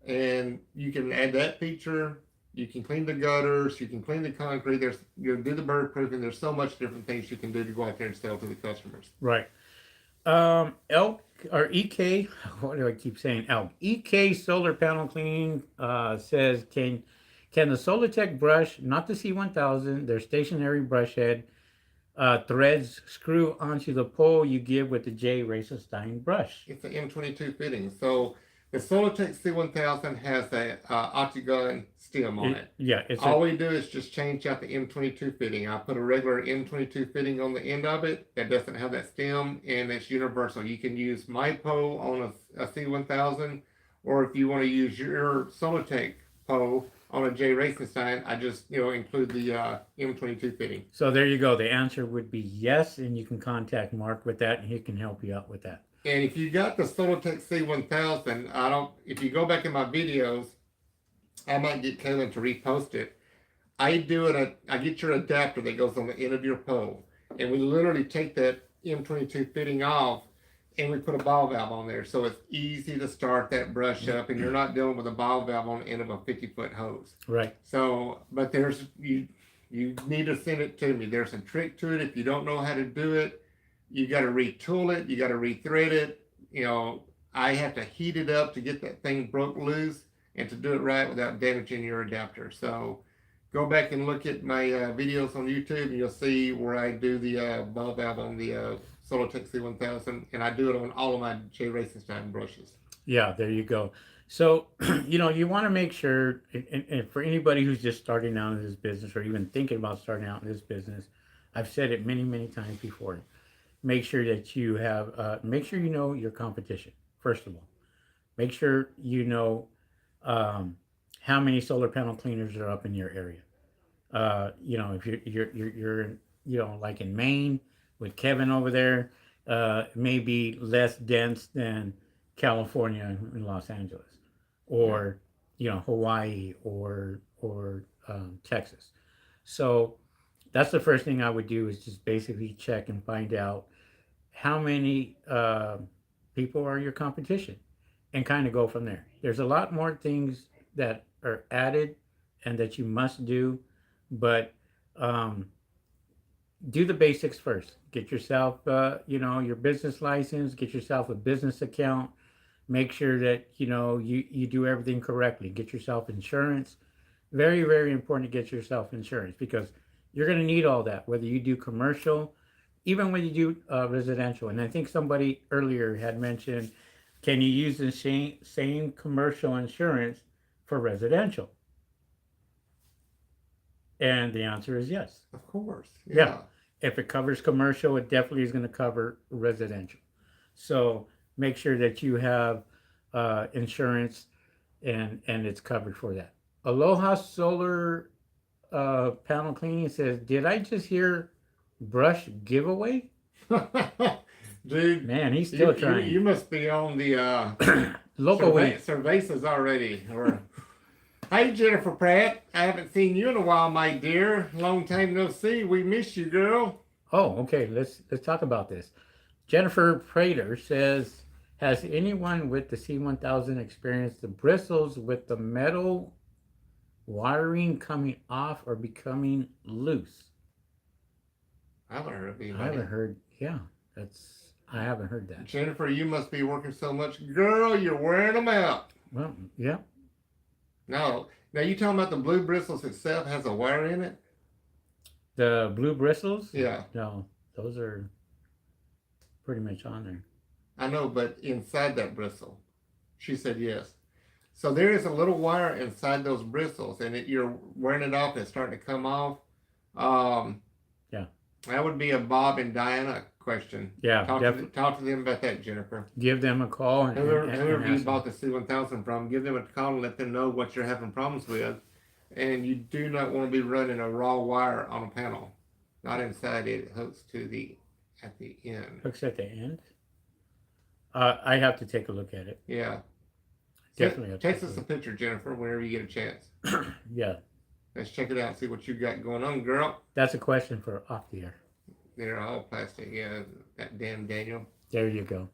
Speaker 2: And you can add that feature. You can clean the gutters. You can clean the concrete. You do the bird proofing. There's so much different things you can do to go out there and sell to the customers.
Speaker 1: Right. Elk or EK, what do I keep saying? Elk. EK Solar Panel Cleaning says, can the Solartech brush, not the C1000, their stationary brush head, threads screw onto the pole you give with the J. Racerstein brush?
Speaker 2: It's an M22 fitting. So the Solartech C1000 has a octagon stem on it.
Speaker 1: Yeah.
Speaker 2: All we do is just change out the M22 fitting. I put a regular M22 fitting on the end of it that doesn't have that stem, and it's universal. You can use my pole on a C1000, or if you want to use your Solartech pole on a J. Racenstein, I just include the M22 fitting.
Speaker 1: So there you go. The answer would be yes, and you can contact Mark with that, and he can help you out with that.
Speaker 2: And if you got the Solartech C1000, if you go back in my videos, I might get Kaylin to repost it. I get your adapter that goes on the end of your pole, and we literally take that M22 fitting off, and we put a ball valve on there, so it's easy to start that brush up, and you're not dealing with a ball valve on the end of a 50-foot hose.
Speaker 1: Right.
Speaker 2: So, but you need to send it to me. There's a trick to it. If you don't know how to do it, you got to retool it. You got to rethread it. I have to heat it up to get that thing broke loose and to do it right without damaging your adapter. So go back and look at my videos on YouTube, and you'll see where I do the ball valve on the Solartech C1000, and I do it on all of my J. Racenstein brushes.
Speaker 1: Yeah, there you go. So, you want to make sure, and for anybody who's just starting out in this business or even thinking about starting out in this business, I've said it many, many times before. Make sure that you make sure you know your competition, first of all. Make sure you know how many solar panel cleaners are up in your area. If you're like in Maine with Kevin over there, may be less dense than California and Los Angeles, or Hawaii or Texas. So that's the first thing I would do, is just basically check and find out how many people are your competition, and kind of go from there. There's a lot more things that are added and that you must do, but do the basics first. Get yourself, your business license. Get yourself a business account. Make sure that you do everything correctly. Get yourself insurance. Very, very important to get yourself insurance, because you're going to need all that, whether you do commercial, even when you do residential. And I think somebody earlier had mentioned, can you use the same commercial insurance for residential? And the answer is yes.
Speaker 2: Of course.
Speaker 1: Yeah. If it covers commercial, it definitely is going to cover residential. So make sure that you have insurance and it's covered for that. Aloha Solar Panel Cleaning says, did I just hear brush giveaway?
Speaker 2: Dude,
Speaker 1: man, he's still trying.
Speaker 2: You must be on the
Speaker 1: local
Speaker 2: Cervezas already. Or hey, Jennifer Pratt, I haven't seen you in a while, my dear. Long time no see. We miss you, girl.
Speaker 1: Oh, okay. Let's talk about this. Jennifer Prater says, has anyone with the C1000 experienced the bristles with the metal wiring coming off or becoming loose?
Speaker 2: I haven't heard of anybody.
Speaker 1: I haven't heard. Yeah, I haven't heard that.
Speaker 2: Jennifer, you must be working so much. Girl, you're wearing them out.
Speaker 1: Well, yeah.
Speaker 2: No. Now, you talking about the blue bristles itself has a wire in it?
Speaker 1: The blue bristles?
Speaker 2: Yeah.
Speaker 1: No, those are pretty much on there.
Speaker 2: I know, but inside that bristle. She said yes. So there is a little wire inside those bristles, and you're wearing it off and it's starting to come off.
Speaker 1: Yeah.
Speaker 2: That would be a Bob and Diana question.
Speaker 1: Yeah,
Speaker 2: Talk to them about that, Jennifer.
Speaker 1: give them a call. And
Speaker 2: Whoever you
Speaker 1: ask
Speaker 2: bought the C1000 from, give them a call and let them know what you're having problems with. And you do not want to be running a raw wire on a panel. Not inside it. It hooks at the end.
Speaker 1: Hooks at the end? I have to take a look at it.
Speaker 2: Yeah.
Speaker 1: Definitely.
Speaker 2: Text us a picture, Jennifer, whenever you get a chance.
Speaker 1: Yeah.
Speaker 2: Let's check it out, see what you got going on, girl.
Speaker 1: That's a question for off the air.
Speaker 2: They're all plastic, yeah. That damn Daniel.
Speaker 1: There you go.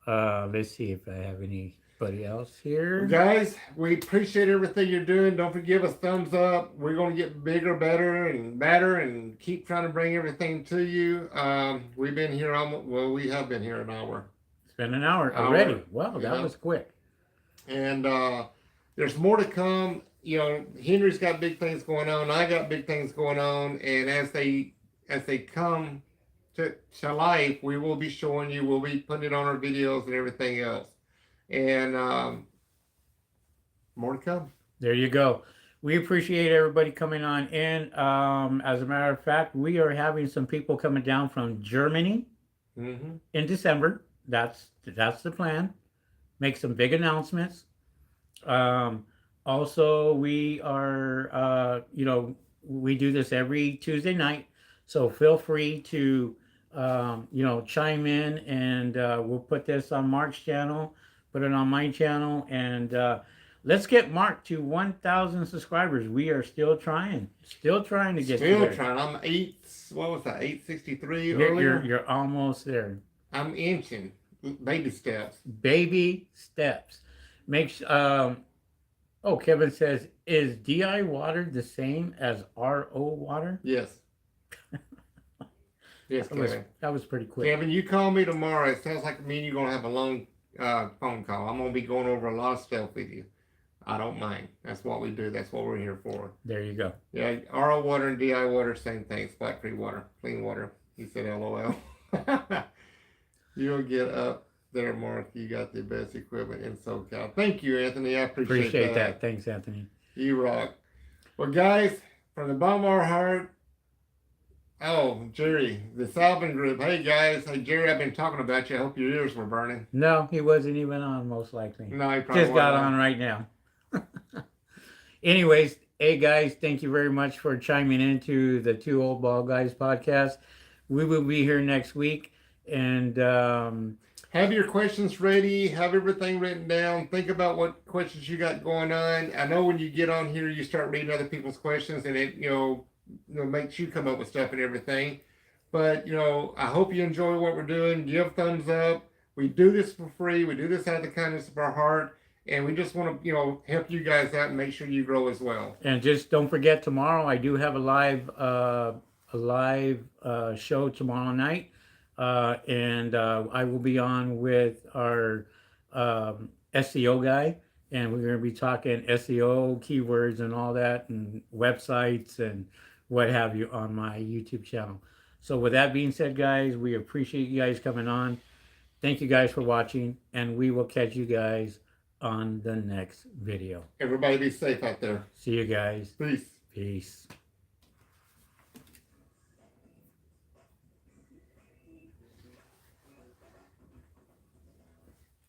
Speaker 1: Let's see if I have anybody else here.
Speaker 2: Guys, we appreciate everything you're doing. Don't forget, give us thumbs up. We're going to get bigger, better, and keep trying to bring everything to you. We've been here we have been here an hour.
Speaker 1: It's been an hour already. Wow, that was quick.
Speaker 2: And there's more to come. You know, Henry's got big things going on. I got big things going on. And as they come to life, we will be showing you. We'll be putting it on our videos and everything else. And more to come.
Speaker 1: There you go. We appreciate everybody coming on in. As a matter of fact, we are having some people coming down from Germany in December. That's the plan. Make some big announcements. Also, we are, we do this every Tuesday night. So feel free to, chime in, and we'll put this on Mark's channel, put it on my channel, and let's get Mark to 1,000 subscribers. We are still trying to get
Speaker 2: Still trying. I'm 863 earlier.
Speaker 1: You're almost there.
Speaker 2: I'm inching. Baby steps.
Speaker 1: Baby steps. Kevin says, is DI water the same as RO water?
Speaker 2: Yes. Yes, Kevin.
Speaker 1: That was pretty quick.
Speaker 2: Kevin, you call me tomorrow. It sounds like me and you're going to have a long phone call. I'm going to be going over a lot of stuff with you. I don't mind. That's what we do. That's what we're here for.
Speaker 1: There you go.
Speaker 2: Yeah, RO water and DI water, same thing. Splat-free water, clean water. He said LOL. You'll get up there, Mark. You got the best equipment in Socal. Thank you, Anthony. I appreciate that.
Speaker 1: Thanks, Anthony.
Speaker 2: You rock. Well, guys, from the bottom of our heart, Jerry, the Salvin Group. Hey, guys. Hey, Jerry, I've been talking about you. I hope your ears were burning.
Speaker 1: No, he wasn't even on, most likely.
Speaker 2: No, he probably
Speaker 1: just got on right now. Anyways, hey, guys, thank you very much for chiming into the Two Old Ball Guys podcast. We will be here next week. And
Speaker 2: have your questions ready. Have everything written down. Think about what questions you got going on. I know when you get on here, you start reading other people's questions, and it makes you come up with stuff and everything. But I hope you enjoy what we're doing. Give thumbs up. We do this for free. We do this out of the kindness of our heart, and we just want to help you guys out and make sure you grow as well.
Speaker 1: And just don't forget, tomorrow I do have a live show tomorrow night. And I will be on with our SEO guy, and we're going to be talking SEO keywords and all that, and websites and what have you on my YouTube channel. So with that being said, guys, we appreciate you guys coming on. Thank you guys for watching, and we will catch you guys on the next video.
Speaker 2: Everybody be safe out there.
Speaker 1: See you guys.
Speaker 2: Peace.
Speaker 1: Peace.